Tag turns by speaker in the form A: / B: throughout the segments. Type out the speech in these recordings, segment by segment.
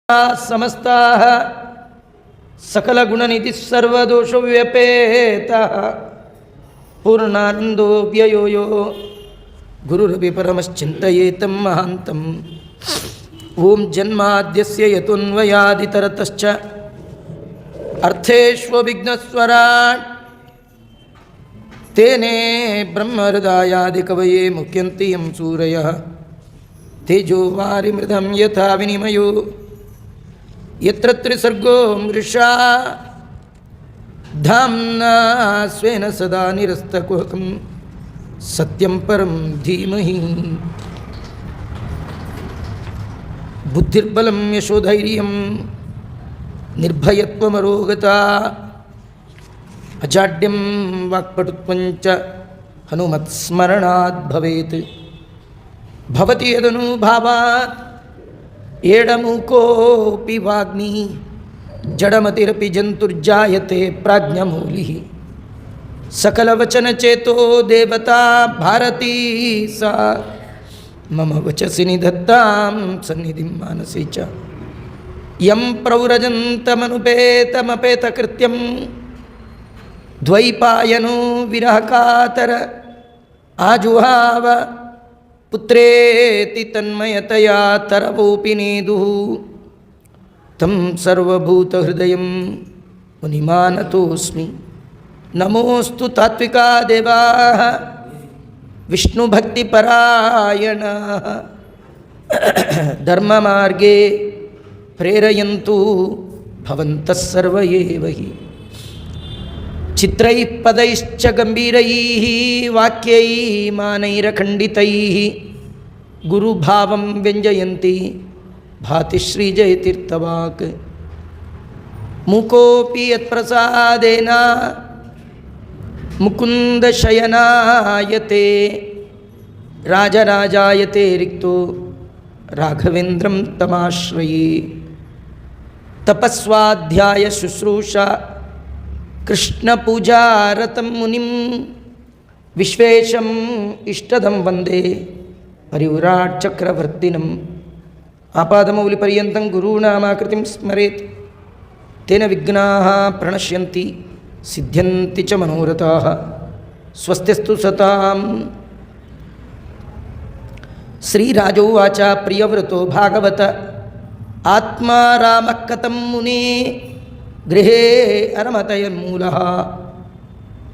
A: ಸಮಸ್ತಾಃ ಸಕಲಗುಣನಿಧಿಃ ಸರ್ವದೋಷವ್ಯಪೇತಃ ಪೂರ್ಣಾನಂದೋ ವ್ಯಯೋ ಯೋ ಗುರುರಪಿ ಪರಮಶ್ಚಿಂತಯೇತಂ ಮಹಾಂತಂ. ಓಂ ಜನ್ಮಾದ್ಯಸ್ಯ ಯತೋನ್ವಯಾದಿತರತಶ್ಚ ಅರ್ಥೇಷ್ವವಿಘ್ನಸ್ವರಾಟ್ ತೇನೇ ಬ್ರಹ್ಮಹೃದಾಯಾದಿಕವಯೇ ಮುಖ್ಯಂತಿ M ಸೂರಯಃ ತೇಜೋ ವಾರಿಮೃಧಂ ಯಥಾ ವಿನಿಮಯೋ ಯತ್ರ ತ್ರಿಸರ್ಗೋ ಮೃಷಾ ಧಾಮ್ನಾ ಸ್ವೇನ ಸದಾ ನಿರಸ್ತಕುಹಕಂ ಸತ್ಯಂ ಪರಂ ಧೀಮಹಿ. ಬುದ್ಧಿರ್ಬಲಂ ಯಶೋಧೈರ್ಯಂ ನಿರ್ಭಯತ್ವಮರೋಗತಾ ಅಜಾಡ್ಯಂ ವಾಕ್ಪಟುತ್ವಂಚ ಹನುಮತ್ಸ್ಮರಣಾತ್ ಭವೇತ್. ಭವತಿ ಯದನುಭಾವಾತ್ ಏಡಮೂಕೋಪಿ ವಾಗ್ಮಿ ಜಡಮತಿರಪಿ ಜಂತುರ್ಜಾಯತೆ ಪ್ರಾಜ್ಞಮೂಲಿಃ. ಸಕಲವಚನಚೇತೋ ದೇವತಾ ಭಾರತೀ ಸಾ ಮಮ ವಚಸಿ ನಿಧತ್ತಾಂ ಸನ್ನಿಧಿಂ ಮಾನಸೇ ಚ. ಯಂ ಪ್ರವ್ರಜಂತಮನುಪೇತಮಪೇತಕೃತ್ಯಂ ದ್ವೈಪಾಯನೋ ವಿರಹಕಾತರ ಆಜುಹಾವ ಪುತ್ರೇತಿ ತನ್ಮಯತಯಾ ತರವೋಪಿ ನೇದುಃ. ತಂ ಸರ್ವಭೂತಹೃದಯಂ ಮುನಿಮಾನತೋಸ್ಮಿ. ನಮೋಸ್ತು ತಾತ್ವಿಕಾ ದೇವಾಃ ವಿಷ್ಣುಭಕ್ತಿಪರಾಯಣಾಃ ಧರ್ಮಮಾರ್ಗೇ ಪ್ರೇರಯಂತು ಭವಂತಃ ಸರ್ವ ಏವ ಹಿ. ಚಿತ್ರೈಃ ಪದೈಶ್ಚ ಗಂಭೀರೈಃ ವಾಕ್ಯೈಃ ಮಾನೈರಖಂಡಿತೈಃ ಗುರುಭಾವಂ ವ್ಯಂಜಯಂತಿ ಭಾತಿ ಶ್ರೀಜಯತೀರ್ಥವಾಕ್. ಮೂಕೋಪಿ ಯತ್ಪ್ರಸಾದೇನ ಮುಕುಂದಶಯನಾಯತೆ ರಾಜರಾಜಾಯತೆ ರಿಕ್ತೋ ರಾಘವೇಂದ್ರಂ ತಮಾಶ್ರಯೇ. ತಪಸ್ವಾಧ್ಯಾಯ ಶುಶ್ರೂಷಾ ಕೃಷ್ಣಪೂಜಾರತಂ ಮುನಿಂ ವಿಶ್ವೇಶಂ ಇಷ್ಟದಂ ವಂದೇ ಪರಿವ್ರಾಟ್ ಚಕ್ರವರ್ತಿನಂ. ಆಪಾದಮೌಲಿಪರ್ಯಂತಂ ಗುರುಣಾಮಾಕೃತಿಂ ಸ್ಮರೇತ್ ತೇನ ವಿಘ್ನಾಃ ಪ್ರಣಶ್ಯಂತಿ ಸಿದ್ಧ್ಯಂತಿ ಚ ಮನೋರಥಾಃ. ಸ್ವಸ್ತಿಸ್ತು ಸತಾಂ. ಶ್ರೀರಾಜೋವಾಚ ಪ್ರಿಯವೃತೋ ಭಾಗವತ ಆತ್ಮಾ ರಾಮಃ ಕಥಂ ಮುನೇ ಗೃಹೇ ಅರಮತಯನ್ಮೂಲಃ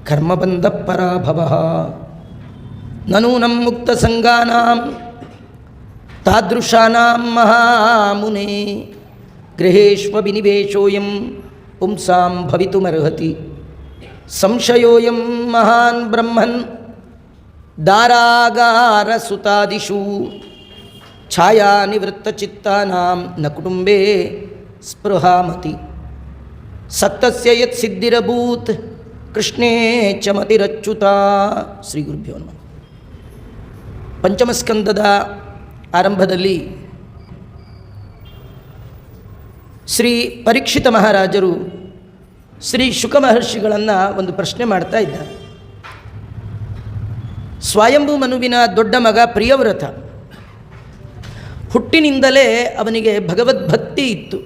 A: ಕರ್ಮಬಂಧಃ ಪರಾಭವಃ. ನನೂನಂ ಮುಕ್ತಸಂಗಾನಾಂ ತಾದೃಶಾನಾಂ ಮಹಾಮುನೇ ಗೃಹೇಷ್ವಭಿನಿವೇಶೋಯಂ ಪುಂಸಾಂ ಭವಿತುಮರ್ಹತಿ. ಸಂಶಯೋಯಂ ಮಹಾನ್ ಬ್ರಹ್ಮನ್ ದಾರಾಗಾರಸುತಾದಿಷು ಛಾಯಾನಿವೃತ್ತಚಿತ್ತಾನಾಂ ನ ಕುಟುಂಬೇ ಸ್ಪೃಹಾಮತಿ. ಸತ್ತಸ್ಯ ಯತ್ ಸಿದ್ಧಿರಭೂತ್ ಕೃಷ್ಣೇ ಚ ಮತಿರಚ್ಯುತಾ. ಶ್ರೀ ಗುರುಭ್ಯೋ ನಮಃ. ಪಂಚಮಸ್ಕಂದದ ಆರಂಭದಲ್ಲಿ ಶ್ರೀ ಪರೀಕ್ಷಿತ ಮಹಾರಾಜರು ಶ್ರೀ ಶುಕ ಮಹರ್ಷಿಗಳನ್ನು ಒಂದು ಪ್ರಶ್ನೆ ಮಾಡ್ತಾ ಇದ್ದಾರೆ. ಸ್ವಯಂಭೂ ಮನುವಿನ ದೊಡ್ಡ ಮಗ ಪ್ರಿಯವ್ರತ. ಹುಟ್ಟಿನಿಂದಲೇ ಅವನಿಗೆ ಭಗವದ್ಭಕ್ತಿ ಇತ್ತು,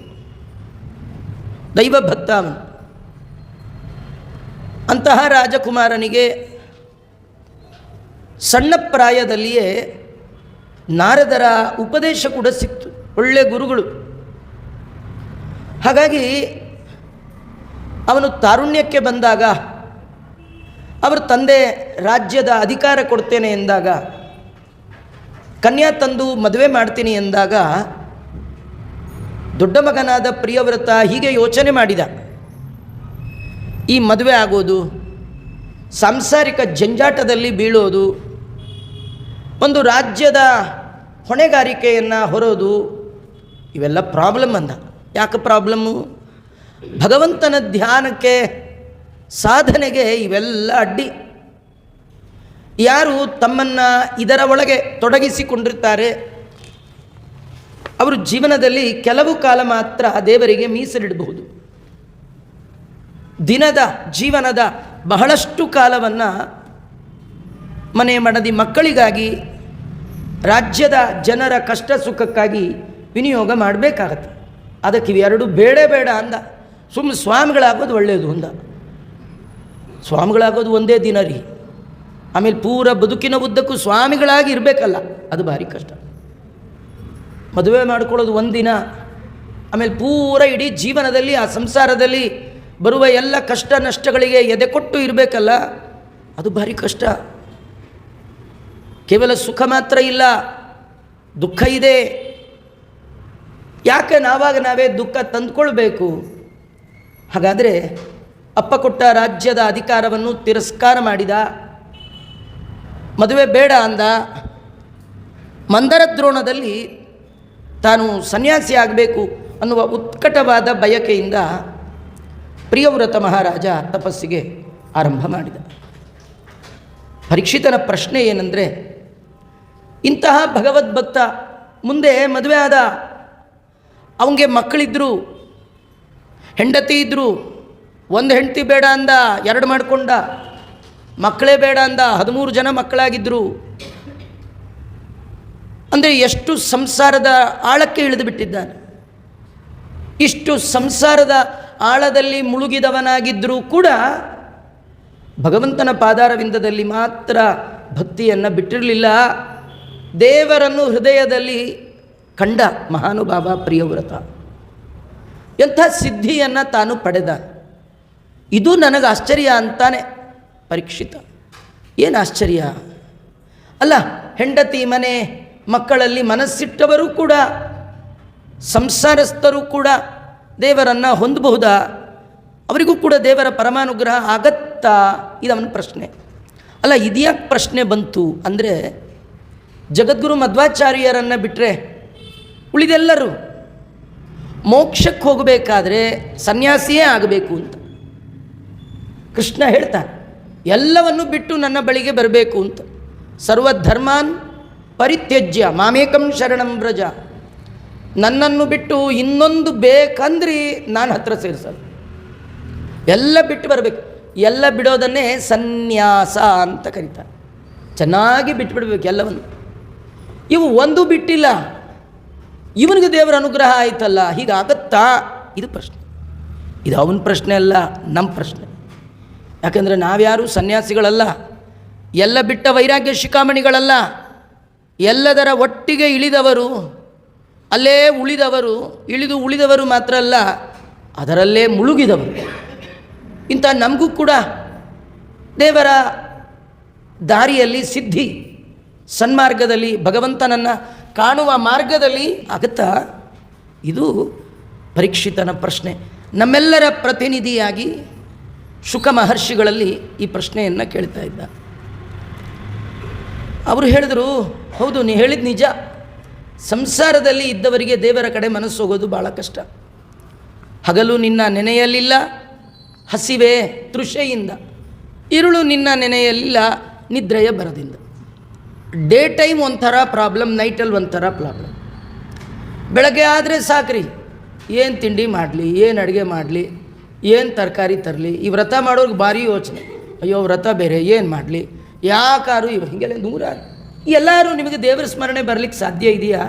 A: ದೈವಭಕ್ತ ಅವನು. ಅಂತಹ ರಾಜಕುಮಾರನಿಗೆ ಸಣ್ಣ ಪ್ರಾಯದಲ್ಲಿಯೇ ನಾರದರ ಉಪದೇಶ ಕೂಡ ಸಿಕ್ತು, ಒಳ್ಳೆಯ ಗುರುಗಳು. ಹಾಗಾಗಿ ಅವನು ತಾರುಣ್ಯಕ್ಕೆ ಬಂದಾಗ, ಅವರ ತಂದೆ ರಾಜ್ಯದ ಅಧಿಕಾರ ಕೊಡ್ತೇನೆ ಎಂದಾಗ, ಕನ್ಯಾ ತಂದು ಮದುವೆ ಮಾಡ್ತೀನಿ ಎಂದಾಗ ದೊಡ್ಡ ಮಗನಾದ ಪ್ರಿಯವ್ರತ ಹೀಗೆ ಯೋಚನೆ ಮಾಡಿದ. ಈ ಮದುವೆ ಆಗೋದು, ಸಾಂಸಾರಿಕ ಜಂಜಾಟದಲ್ಲಿ ಬೀಳೋದು, ಒಂದು ರಾಜ್ಯದ ಹೊಣೆಗಾರಿಕೆಯನ್ನು ಹೊರೋದು, ಇವೆಲ್ಲ ಪ್ರಾಬ್ಲಮ್ ಅಂದ. ಯಾಕೆ ಪ್ರಾಬ್ಲಮ್ಮು? ಭಗವಂತನ ಧ್ಯಾನಕ್ಕೆ, ಸಾಧನೆಗೆ ಇವೆಲ್ಲ ಅಡ್ಡಿ. ಯಾರು ತಮ್ಮನ್ನು ಇದರ ಒಳಗೆ ತೊಡಗಿಸಿಕೊಂಡಿರ್ತಾರೆ ಅವರು ಜೀವನದಲ್ಲಿ ಕೆಲವು ಕಾಲ ಮಾತ್ರ ದೇವರಿಗೆ ಮೀಸಲಿಡಬಹುದು. ದಿನದ ಜೀವನದ ಬಹಳಷ್ಟು ಕಾಲವನ್ನು ಮನೆ ಮಡದಿ ಮಕ್ಕಳಿಗಾಗಿ, ರಾಜ್ಯದ ಜನರ ಕಷ್ಟ ಸುಖಕ್ಕಾಗಿ ವಿನಿಯೋಗ ಮಾಡಬೇಕಾಗತ್ತೆ. ಅದಕ್ಕೆ ಇವೆರಡು ಬೇಡ ಬೇಡ ಅಂದ. ಸುಮ್ಮನೆ ಸ್ವಾಮಿಗಳಾಗೋದು ಒಳ್ಳೆಯದು ಅಂದ. ಸ್ವಾಮಿಗಳಾಗೋದು ಒಂದೇ ದಿನ ರೀ, ಆಮೇಲೆ ಪೂರ ಬದುಕಿನ ಉದ್ದಕ್ಕೂ ಸ್ವಾಮಿಗಳಾಗಿ ಇರಬೇಕಲ್ಲ, ಅದು ಭಾರಿ ಕಷ್ಟ. ಮದುವೆ ಮಾಡ್ಕೊಳ್ಳೋದು ಒಂದಿನ, ಆಮೇಲೆ ಪೂರ ಇಡೀ ಜೀವನದಲ್ಲಿ ಆ ಸಂಸಾರದಲ್ಲಿ ಬರುವ ಎಲ್ಲ ಕಷ್ಟ ನಷ್ಟಗಳಿಗೆ ಎದೆ ಕೊಟ್ಟು ಇರಬೇಕಲ್ಲ, ಅದು ಭಾರಿ ಕಷ್ಟ. ಕೇವಲ ಸುಖ ಮಾತ್ರ ಇಲ್ಲ, ದುಃಖ ಇದೆ. ಯಾಕೆ ನಾವಾಗ ನಾವೇ ದುಃಖ ತಂದುಕೊಳ್ಬೇಕು? ಹಾಗಾದರೆ ಅಪ್ಪ ಕೊಟ್ಟ ರಾಜ್ಯದ ಅಧಿಕಾರವನ್ನು ತಿರಸ್ಕಾರ ಮಾಡಿದ, ಮದುವೆ ಬೇಡ ಅಂದ. ಮಂದರದ್ರೋಣದಲ್ಲಿ ತಾನು ಸನ್ಯಾಸಿ ಆಗಬೇಕು ಅನ್ನುವ ಉತ್ಕಟವಾದ ಬಯಕೆಯಿಂದ ಪ್ರಿಯವ್ರತ ಮಹಾರಾಜ ತಪಸ್ಸಿಗೆ ಆರಂಭ ಮಾಡಿದ. ಪರೀಕ್ಷಿತನ ಪ್ರಶ್ನೆ ಏನೆಂದರೆ, ಇಂತಹ ಭಗವದ್ಭಕ್ತ ಮುಂದೆ ಮದುವೆ ಆದ, ಅವನಿಗೆ ಮಕ್ಕಳಿದ್ದರು, ಹೆಂಡತಿ ಇದ್ದರು, ಒಂದು ಹೆಂಡತಿ ಬೇಡ ಅಂದ, ಎರಡು ಮಾಡಿಕೊಂಡ, ಮಕ್ಕಳೇ ಬೇಡ ಅಂದ, 13 ಜನ ಮಕ್ಕಳಾಗಿದ್ದರು. ಅಂದರೆ ಎಷ್ಟು ಸಂಸಾರದ ಆಳಕ್ಕೆ ಇಳಿದು ಬಿಟ್ಟಿದ್ದಾನೆ. ಇಷ್ಟು ಸಂಸಾರದ ಆಳದಲ್ಲಿ ಮುಳುಗಿದವನಾಗಿದ್ದರೂ ಕೂಡ ಭಗವಂತನ ಪಾದಾರವಿಂದದಲ್ಲಿ ಮಾತ್ರ ಭಕ್ತಿಯನ್ನು ಬಿಟ್ಟಿರಲಿಲ್ಲ. ದೇವರನ್ನು ಹೃದಯದಲ್ಲಿ ಕಂಡ ಮಹಾನುಭಾವ ಪ್ರಿಯವ್ರತ. ಎಂಥ ಸಿದ್ಧಿಯನ್ನು ತಾನು ಪಡೆದ. ಇದು ನನಗೆ ಆಶ್ಚರ್ಯ ಅಂತಾನೆ ಪರೀಕ್ಷಿತ. ಏನು ಆಶ್ಚರ್ಯ ಅಲ್ಲ, ಹೆಂಡತಿ ಮನೆ ಮಕ್ಕಳಲ್ಲಿ ಮನಸ್ಸಿಟ್ಟವರು ಕೂಡ, ಸಂಸಾರಸ್ಥರು ಕೂಡ ದೇವರನ್ನು ಹೊಂದಬಹುದಾ? ಅವರಿಗೂ ಕೂಡ ದೇವರ ಪರಮಾನುಗ್ರಹ ಆಗತ್ತಾ? ಇದವನ ಪ್ರಶ್ನೆ. ಅಲ್ಲ, ಇದ್ಯಾಕೆ ಪ್ರಶ್ನೆ ಬಂತು ಅಂದರೆ, ಜಗದ್ಗುರು ಮಧ್ವಾಚಾರ್ಯರನ್ನು ಬಿಟ್ಟರೆ ಉಳಿದೆಲ್ಲರೂ ಮೋಕ್ಷಕ್ಕೆ ಹೋಗಬೇಕಾದ್ರೆ ಸನ್ಯಾಸಿಯೇ ಆಗಬೇಕು ಅಂತ ಕೃಷ್ಣ ಹೇಳ್ತಾನೆ. ಎಲ್ಲವನ್ನು ಬಿಟ್ಟು ನನ್ನ ಬಳಿಗೆ ಬರಬೇಕು ಅಂತ. ಸರ್ವಧರ್ಮಾನ್ ಪರಿತ್ಯಜ್ಯ ಮಾಮೇಕಂ ಶರಣಂ ವ್ರಜ. ನನ್ನನ್ನು ಬಿಟ್ಟು ಇನ್ನೊಂದು ಬೇಕಂದ್ರಿ ನಾನು ಹತ್ರ ಸೇರಿಸೋದು. ಎಲ್ಲ ಬಿಟ್ಟು ಬರಬೇಕು. ಎಲ್ಲ ಬಿಡೋದನ್ನೇ ಸನ್ಯಾಸ ಅಂತ ಕರೀತಾರೆ. ಚೆನ್ನಾಗಿ ಬಿಟ್ಟುಬಿಡ್ಬೇಕು ಎಲ್ಲವನ್ನು. ಇವು ಒಂದು ಬಿಟ್ಟಿಲ್ಲ, ಇವನಿಗೆ ದೇವರ ಅನುಗ್ರಹ ಆಯ್ತಲ್ಲ, ಹೀಗಾಗತ್ತಾ? ಇದು ಪ್ರಶ್ನೆ. ಇದು ಅವನ ಪ್ರಶ್ನೆ ಅಲ್ಲ, ನಮ್ಮ ಪ್ರಶ್ನೆ. ಯಾಕಂದರೆ ನಾವ್ಯಾರೂ ಸನ್ಯಾಸಿಗಳಲ್ಲ, ಎಲ್ಲ ಬಿಟ್ಟ ವೈರಾಗ್ಯ ಶಿಖಾಮಣಿಗಳಲ್ಲ. ಎಲ್ಲದರ ಒಟ್ಟಿಗೆ ಇಳಿದವರು, ಅಲ್ಲೇ ಉಳಿದವರು, ಉಳಿದವರು ಮಾತ್ರ ಅಲ್ಲ, ಅದರಲ್ಲೇ ಮುಳುಗಿದವರು. ಇಂಥ ನಮಗೂ ಕೂಡ ದೇವರ ದಾರಿಯಲ್ಲಿ ಸಿದ್ಧಿ, ಸನ್ಮಾರ್ಗದಲ್ಲಿ ಭಗವಂತನನ್ನು ಕಾಣುವ ಮಾರ್ಗದಲ್ಲಿ ಆಗುತ್ತಾ? ಇದು ಪರೀಕ್ಷಿತನ ಪ್ರಶ್ನೆ. ನಮ್ಮೆಲ್ಲರ ಪ್ರತಿನಿಧಿಯಾಗಿ ಶುಕ ಮಹರ್ಷಿಗಳಲ್ಲಿ ಈ ಪ್ರಶ್ನೆಯನ್ನು ಕೇಳ್ತಾ ಇದ್ದ. ಅವರು ಹೇಳಿದರು, ಹೌದು, ನೀ ಹೇಳಿದ ನಿಜ. ಸಂಸಾರದಲ್ಲಿ ಇದ್ದವರಿಗೆ ದೇವರ ಕಡೆ ಮನಸ್ಸು ಹೋಗೋದು ಭಾಳ ಕಷ್ಟ. ಹಗಲು ನಿನ್ನ ನೆನೆಯಲಿಲ್ಲ ಹಸಿವೆ ತೃಷೆಯಿಂದ, ಇರುಳು ನಿನ್ನ ನೆನೆಯಲಿಲ್ಲ ನಿದ್ರೆಯ ಬರದಿಂದ. ಡೇ ಟೈಮ್ ಒಂಥರ ಪ್ರಾಬ್ಲಮ್, ನೈಟಲ್ಲಿ ಒಂಥರ ಪ್ರಾಬ್ಲಮ್. ಬೆಳಗ್ಗೆ ಆದರೆ ಸಾಕ್ರಿ, ಏನು ತಿಂಡಿ ಮಾಡಲಿ, ಏನು ಅಡುಗೆ ಮಾಡಲಿ, ಏನು ತರಕಾರಿ ತರಲಿ. ಈ ವ್ರತ ಮಾಡೋರ್ಗೆ ಭಾರಿ ಯೋಚನೆ, ಅಯ್ಯೋ ವ್ರತ ಬೇರೆ, ಏನು ಮಾಡಲಿ, ಯಾಕಾರು ಇವ ಹೀಗೆಲ್ಲ ನೂರಾರು. ಎಲ್ಲರೂ ನಿಮಗೆ ದೇವರ ಸ್ಮರಣೆ ಬರಲಿಕ್ಕೆ ಸಾಧ್ಯ ಇದೆಯಾ?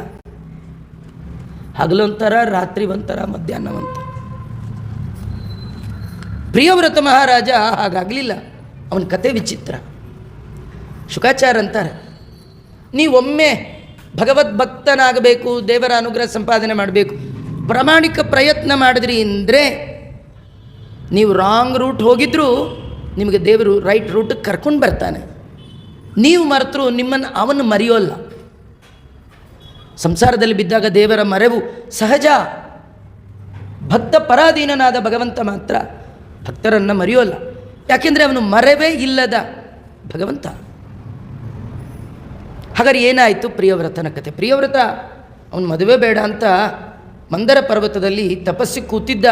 A: ಹಗಲೊಂಥರ, ರಾತ್ರಿ ಒಂಥರ, ಮಧ್ಯಾಹ್ನ ಒಂಥರ. ಪ್ರಿಯವ್ರತ ಮಹಾರಾಜ ಹಾಗಾಗಲಿಲ್ಲ. ಅವನ ಕತೆ ವಿಚಿತ್ರ. ಶುಕಾಚಾರ್ಯ ಅಂತಾರೆ, ನೀವೊಮ್ಮೆ ಭಗವದ್ಭಕ್ತನಾಗಬೇಕು, ದೇವರ ಅನುಗ್ರಹ ಸಂಪಾದನೆ ಮಾಡಬೇಕು, ಪ್ರಾಮಾಣಿಕ ಪ್ರಯತ್ನ ಮಾಡಿದ್ರಿ ಅಂದರೆ ನೀವು ರಾಂಗ್ ರೂಟ್ ಹೋಗಿದ್ರೂ ನಿಮಗೆ ದೇವರು ರೈಟ್ ರೂಟಿಗೆ ಕರ್ಕೊಂಡು ಬರ್ತಾನೆ. ನೀವು ಮರೆತರೂ ನಿಮ್ಮನ್ನು ಅವನು ಮರೆಯೋಲ್ಲ. ಸಂಸಾರದಲ್ಲಿ ಬಿದ್ದಾಗ ದೇವರ ಮರೆವು ಸಹಜ. ಭಕ್ತ ಪರಾಧೀನನಾದ ಭಗವಂತ ಮಾತ್ರ ಭಕ್ತರನ್ನು ಮರೆಯೋಲ್ಲ. ಯಾಕೆಂದರೆ ಅವನು ಮರೆವೇ ಇಲ್ಲದ ಭಗವಂತ. ಹಾಗಾದ್ರೆ ಏನಾಯಿತು ಪ್ರಿಯವ್ರತನ ಕತೆ? ಪ್ರಿಯವ್ರತ ಅವನು ಮದುವೆ ಬೇಡ ಅಂತ ಮಂದರ ಪರ್ವತದಲ್ಲಿ ತಪಸ್ಸಿಗೆ ಕೂತಿದ್ದ.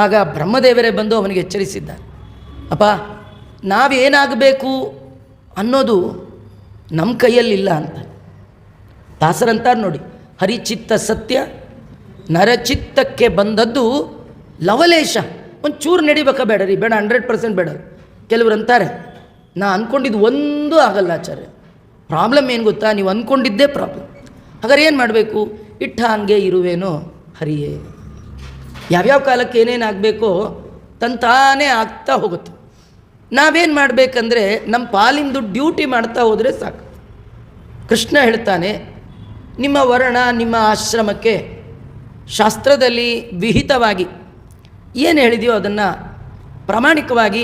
A: ಆಗ ಬ್ರಹ್ಮದೇವರೇ ಬಂದು ಅವನಿಗೆ ಎಚ್ಚರಿಸಿದ್ದ, ಅಪ್ಪ, ನಾವೇನಾಗಬೇಕು ಅನ್ನೋದು ನಮ್ಮ ಕೈಯಲ್ಲಿಲ್ಲ ಅಂತ. ದಾಸರಂತಾರೆ ನೋಡಿ, ಹರಿಚಿತ್ತ ಸತ್ಯ ನರಚಿತ್ತಕ್ಕೆ ಬಂದದ್ದು ಲವಲೇಶ. ಒಂಚೂರು ನಡಿಬೇಕಾ ಬೇಡ ರೀ, ಬೇಡ 100% ಬೇಡ. ಕೆಲವರು ಅಂತಾರೆ, ನಾ ಅಂದ್ಕೊಂಡಿದ್ದು ಒಂದೂ ಆಗಲ್ಲ ಆಚಾರ್ಯ. ಪ್ರಾಬ್ಲಮ್ ಏನು ಗೊತ್ತಾ? ನೀವು ಅಂದ್ಕೊಂಡಿದ್ದೇ ಪ್ರಾಬ್ಲಮ್. ಹಾಗಾದ್ರೆ ಏನು ಮಾಡಬೇಕು? ಇಟ್ಟ ಹಾಗೆ ಇರುವೇನೋ ಹರಿಯೇ. ಯಾವ್ಯಾವ ಕಾಲಕ್ಕೆ ಏನೇನಾಗಬೇಕೋ ತಂತಾನೇ ಆಗ್ತಾ ಹೋಗುತ್ತೆ. ನಾವೇನು ಮಾಡಬೇಕಂದ್ರೆ ನಮ್ಮ ಪಾಲಿಂದು ಡ್ಯೂಟಿ ಮಾಡ್ತಾ ಹೋದರೆ ಸಾಕು. ಕೃಷ್ಣ ಹೇಳ್ತಾನೆ, ನಿಮ್ಮ ವರ್ಣ ನಿಮ್ಮ ಆಶ್ರಮಕ್ಕೆ ಶಾಸ್ತ್ರದಲ್ಲಿ ವಿಹಿತವಾಗಿ ಏನು ಹೇಳಿದೆಯೋ ಅದನ್ನು ಪ್ರಾಮಾಣಿಕವಾಗಿ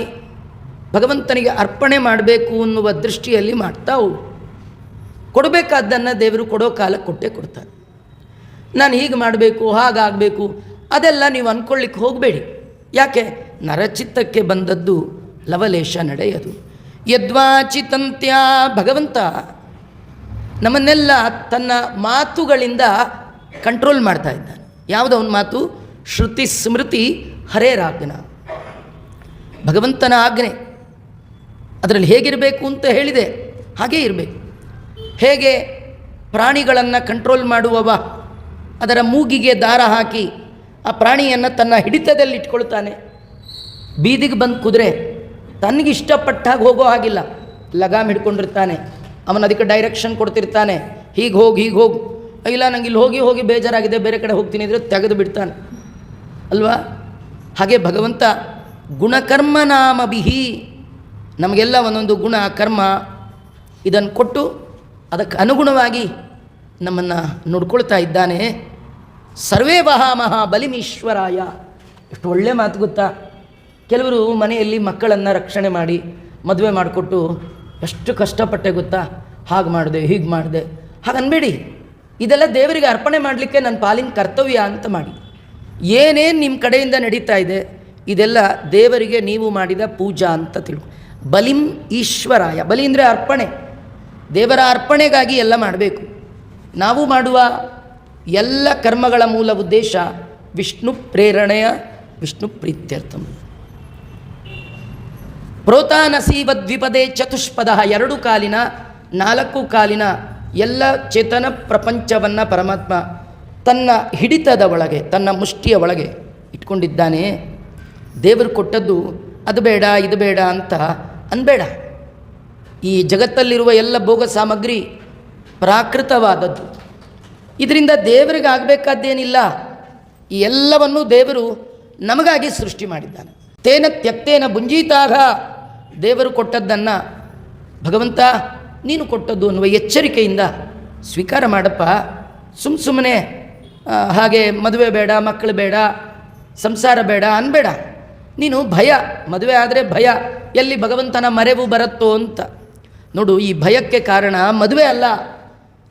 A: ಭಗವಂತನಿಗೆ ಅರ್ಪಣೆ ಮಾಡಬೇಕು ಅನ್ನುವ ದೃಷ್ಟಿಯಲ್ಲಿ ಮಾಡ್ತಾ ಹೋಗು. ಕೊಡಬೇಕಾದ್ದನ್ನು ದೇವರು ಕೊಡೋ ಕಾಲಕ್ಕೆ ಕೊಟ್ಟೇ ಕೊಡ್ತಾನೆ. ನಾನು ಹೀಗೆ ಮಾಡಬೇಕು ಹಾಗಾಗಬೇಕು ಅದೆಲ್ಲ ನೀವು ಅಂದ್ಕೊಳ್ಳಿಕ್ಕೆ ಹೋಗಬೇಡಿ. ಯಾಕೆ? ನರಚಿತ್ತಕ್ಕೆ ಬಂದದ್ದು ಲವಲೇಶ ನಡೆಯದು. ಯದ್ವಾಚಿತಂತ್ಯ ಭಗವಂತ ನಮ್ಮನ್ನೆಲ್ಲ ತನ್ನ ಮಾತುಗಳಿಂದ ಕಂಟ್ರೋಲ್ ಮಾಡ್ತಾ ಇದ್ದಾನೆ. ಯಾವುದೋ ಒಂದು ಮಾತು? ಶ್ರುತಿ ಸ್ಮೃತಿ ಹರೇರಾಜ್ಞ, ಭಗವಂತನ ಆಜ್ಞೆ. ಅದರಲ್ಲಿ ಹೇಗಿರಬೇಕು ಅಂತ ಹೇಳಿದೆ, ಹಾಗೇ ಇರಬೇಕು. ಹೇಗೆ ಪ್ರಾಣಿಗಳನ್ನು ಕಂಟ್ರೋಲ್ ಮಾಡುವವ ಅದರ ಮೂಗಿಗೆ ದಾರ ಹಾಕಿ ಆ ಪ್ರಾಣಿಯನ್ನು ತನ್ನ ಹಿಡಿತದಲ್ಲಿ ಇಟ್ಕೊಳ್ತಾನೆ. ಬೀದಿಗೆ ಬಂದು ಕುದುರೆ ತನಗಿಷ್ಟಪಟ್ಟಾಗ ಹೋಗೋ ಹಾಗಿಲ್ಲ, ಲಗಾಮ್ ಹಿಡ್ಕೊಂಡಿರ್ತಾನೆ. ಅವನು ಅದಕ್ಕೆ ಡೈರೆಕ್ಷನ್ ಕೊಡ್ತಿರ್ತಾನೆ, ಹೀಗೆ ಹೋಗಿ ಇಲ್ಲ ನಂಗೆ ಇಲ್ಲಿ ಹೋಗಿ ಹೋಗಿ ಬೇಜಾರಾಗಿದೆ ಬೇರೆ ಕಡೆ ಹೋಗ್ತೀನಿ ಅಂದರೆ ತೆಗೆದು ಬಿಡ್ತಾನೆ ಅಲ್ವಾ? ಹಾಗೆ ಭಗವಂತ ಗುಣಕರ್ಮ ನಾಮಭಿಹಿ ನಮಗೆಲ್ಲ ಒಂದೊಂದು ಗುಣ ಕರ್ಮ ಇದನ್ನು ಕೊಟ್ಟು ಅದಕ್ಕೆ ಅನುಗುಣವಾಗಿ ನಮ್ಮನ್ನು ನೋಡ್ಕೊಳ್ತಾ ಇದ್ದಾನೆ. ಸರ್ವೇ ವಹಾಮಹ ಬಲಿಮೀಶ್ವರಾಯ. ಎಷ್ಟು ಒಳ್ಳೆ ಮಾತು ಗೊತ್ತಾ? ಕೆಲವರು ಮನೆಯಲ್ಲಿ ಮಕ್ಕಳನ್ನು ರಕ್ಷಣೆ ಮಾಡಿ ಮದುವೆ ಮಾಡಿಕೊಟ್ಟು ಎಷ್ಟು ಕಷ್ಟಪಟ್ಟೆ ಗೊತ್ತಾ? ಹಾಗೆ ಮಾಡಿದೆ ಹೀಗೆ ಮಾಡಿದೆ ಹಾಗನ್ಬೇಡಿ. ಇದೆಲ್ಲ ದೇವರಿಗೆ ಅರ್ಪಣೆ ಮಾಡಲಿಕ್ಕೆ ನನ್ನ ಪಾಲಿನ ಕರ್ತವ್ಯ ಅಂತ ಮಾಡಿ. ಏನೇನು ನಿಮ್ಮ ಕಡೆಯಿಂದ ನಡೀತಾ ಇದೆ ಇದೆಲ್ಲ ದೇವರಿಗೆ ನೀವು ಮಾಡಿದ ಪೂಜಾ ಅಂತ ತಿಳ್ಕೊ. ಬಲಿಂ ಈಶ್ವರಾಯ. ಬಲಿ ಅಂದರೆ ಅರ್ಪಣೆ, ದೇವರ ಅರ್ಪಣೆಗಾಗಿ ಎಲ್ಲ ಮಾಡಬೇಕು. ನಾವು ಮಾಡುವ ಎಲ್ಲ ಕರ್ಮಗಳ ಮೂಲ ಉದ್ದೇಶ ವಿಷ್ಣು ಪ್ರೇರಣೆಯ ವಿಷ್ಣು ಪ್ರೀತ್ಯರ್ಥಂ. ಪ್ರೋತಾನಸೀವ ದ್ವಿಪದೇ ಚತುಷ್ಪದ. 2 ಕಾಲಿನ 4 ಕಾಲಿನ ಎಲ್ಲ ಚೇತನ ಪ್ರಪಂಚವನ್ನು ಪರಮಾತ್ಮ ತನ್ನ ಹಿಡಿತದ ಒಳಗೆ ತನ್ನ ಮುಷ್ಟಿಯ ಒಳಗೆ ಇಟ್ಕೊಂಡಿದ್ದಾನೆ. ದೇವರು ಕೊಟ್ಟದ್ದು ಅದು ಬೇಡ ಇದು ಬೇಡ ಅಂತ ಅನ್ಬೇಡ. ಈ ಜಗತ್ತಲ್ಲಿರುವ ಎಲ್ಲ ಭೋಗ ಸಾಮಗ್ರಿ ಪ್ರಾಕೃತವಾದದ್ದು. ಇದರಿಂದ ದೇವರಿಗೆ ಆಗಬೇಕಾದ್ದೇನಿಲ್ಲ. ಈ ಎಲ್ಲವನ್ನೂ ದೇವರು ನಮಗಾಗಿ ಸೃಷ್ಟಿ ಮಾಡಿದ್ದಾನೆ. ತೇನ ತ್ಯಕ್ತೇನ ಭುಂಜೀತಾಗ. ದೇವರು ಕೊಟ್ಟದ್ದನ್ನು ಭಗವಂತ ನೀನು ಕೊಟ್ಟದ್ದು ಅನ್ನುವ ಎಚ್ಚರಿಕೆಯಿಂದ ಸ್ವೀಕಾರ ಮಾಡಪ್ಪ. ಸುಮ್ಮನೆ ಹಾಗೆ ಮದುವೆ ಬೇಡ, ಮಕ್ಕಳು ಬೇಡ, ಸಂಸಾರ ಬೇಡ ಅನ್ಬೇಡ. ನೀನು ಭಯ, ಮದುವೆ ಆದರೆ ಭಯ, ಎಲ್ಲಿ ಭಗವಂತನ ಮರೆವು ಬರುತ್ತೋ ಅಂತ. ನೋಡು, ಈ ಭಯಕ್ಕೆ ಕಾರಣ ಮದುವೆ ಅಲ್ಲ,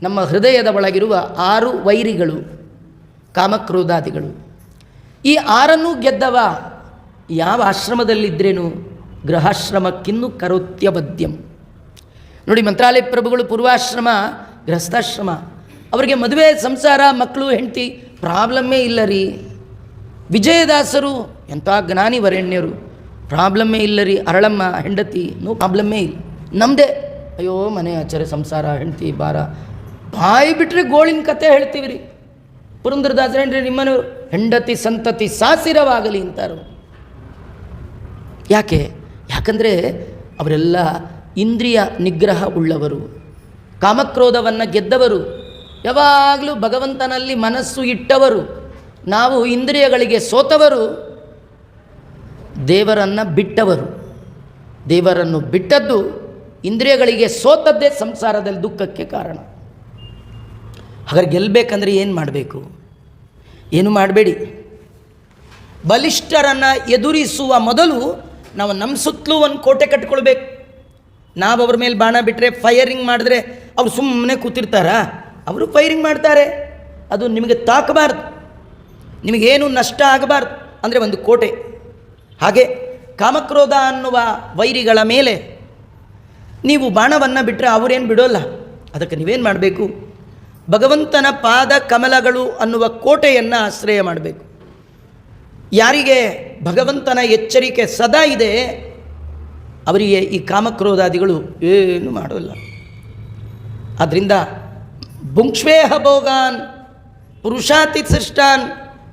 A: ನಮ್ಮ ಹೃದಯದ ಒಳಗಿರುವ 6 ವೈರಿಗಳು, ಕಾಮಕ್ರೋಧಾದಿಗಳು. ಈ 6 ಗೆದ್ದವ ಯಾವ ಆಶ್ರಮದಲ್ಲಿದ್ದರೇನು ಗೃಹಾಶ್ರಮಕ್ಕಿನ್ನು ಕರೋತ್ಯವದ್ಯಂ. ನೋಡಿ, ಮಂತ್ರಾಲಯ ಪ್ರಭುಗಳು ಪೂರ್ವಾಶ್ರಮ ಗೃಹಸ್ಥಾಶ್ರಮ, ಅವರಿಗೆ ಮದುವೆ ಸಂಸಾರ ಮಕ್ಕಳು ಹೆಂಡತಿ ಪ್ರಾಬ್ಲಮ್ಮೇ ಇಲ್ಲ ರೀ. ವಿಜಯದಾಸರು ಎಂಥ ಜ್ಞಾನಿ ವರೆಣ್ಯರು, ಪ್ರಾಬ್ಲಮ್ಮೇ ಇಲ್ಲ ರೀ. ಅರಳಮ್ಮ ಹೆಂಡತಿ ನೋ ಪ್ರಾಬ್ಲಮ್ಮೇ ಇಲ್ಲ. ನಮ್ಮದೇ ಅಯ್ಯೋ ಮನೆ ಆಚಾರ್ಯ ಸಂಸಾರ ಹೆಂಡತಿ ಭಾರ, ಬಾಯಿ ಬಿಟ್ಟರೆ ಗೋಳಿನ ಕತೆ ಹೇಳ್ತೀವಿ ರೀ. ಪುರಂದರದಾಸರೇನ್ರಿ ನಿಮ್ಮನವರು ಹೆಂಡತಿ ಸಂತತಿ ಸಾಸಿರವಾಗಲಿ ಅಂತಾರು. ಯಾಕಂದರೆ ಅವರೆಲ್ಲ ಇಂದ್ರಿಯ ನಿಗ್ರಹ ಉಳ್ಳವರು, ಕಾಮಕ್ರೋಧವನ್ನು ಗೆದ್ದವರು, ಯಾವಾಗಲೂ ಭಗವಂತನಲ್ಲಿ ಮನಸ್ಸು ಇಟ್ಟವರು. ನಾವು ಇಂದ್ರಿಯಗಳಿಗೆ ಸೋತವರು, ದೇವರನ್ನು ಬಿಟ್ಟವರು. ದೇವರನ್ನು ಬಿಟ್ಟದ್ದು, ಇಂದ್ರಿಯಗಳಿಗೆ ಸೋತದ್ದೇ ಸಂಸಾರದಲ್ಲಿ ದುಃಖಕ್ಕೆ ಕಾರಣ. ಹಾಗಾದ್ರೆ ಗೆಲ್ಲಬೇಕಂದ್ರೆ ಏನು ಮಾಡಬೇಕು? ಏನು ಮಾಡಬೇಡಿ. ಬಲಿಷ್ಠರನ್ನು ಎದುರಿಸುವ ಮೊದಲು ನಾವು ನಮ್ಮ ಸುತ್ತಲೂ ಒಂದು ಕೋಟೆ ಕಟ್ಕೊಳ್ಬೇಕು. ನಾವು ಅವ್ರ ಮೇಲೆ ಬಾಣ ಬಿಟ್ಟರೆ, ಫೈರಿಂಗ್ ಮಾಡಿದ್ರೆ ಅವ್ರು ಸುಮ್ಮನೆ ಕೂತಿರ್ತಾರಾ? ಅವರು ಫೈರಿಂಗ್ ಮಾಡ್ತಾರೆ. ಅದು ನಿಮಗೆ ತಾಕಬಾರ್ದು, ನಿಮಗೇನು ನಷ್ಟ ಆಗಬಾರ್ದು. ಅಂದರೆ ಒಂದು ಕೋಟೆ. ಹಾಗೆ ಕಾಮಕ್ರೋಧ ಅನ್ನುವ ವೈರಿಗಳ ಮೇಲೆ ನೀವು ಬಾಣವನ್ನು ಬಿಟ್ಟರೆ ಅವರೇನು ಬಿಡೋಲ್ಲ. ಅದಕ್ಕೆ ನೀವೇನು ಮಾಡಬೇಕು? ಭಗವಂತನ ಪಾದ ಕಮಲಗಳು ಅನ್ನುವ ಕೋಟೆಯನ್ನು ಆಶ್ರಯ ಮಾಡಬೇಕು. ಯಾರಿಗೆ ಭಗವಂತನ ಎಚ್ಚರಿಕೆ ಸದಾ ಇದೆ ಅವರಿಗೆ ಈ ಕಾಮಕ್ರೋಧಾದಿಗಳು ಏನು ಮಾಡೋಲ್ಲ. ಆದ್ದರಿಂದ ಭುಂಕ್ಷ್ವೇಹ ಭೋಗಾನ್ ಪುರುಷಾತಿ ಸೃಷ್ಟಾನ್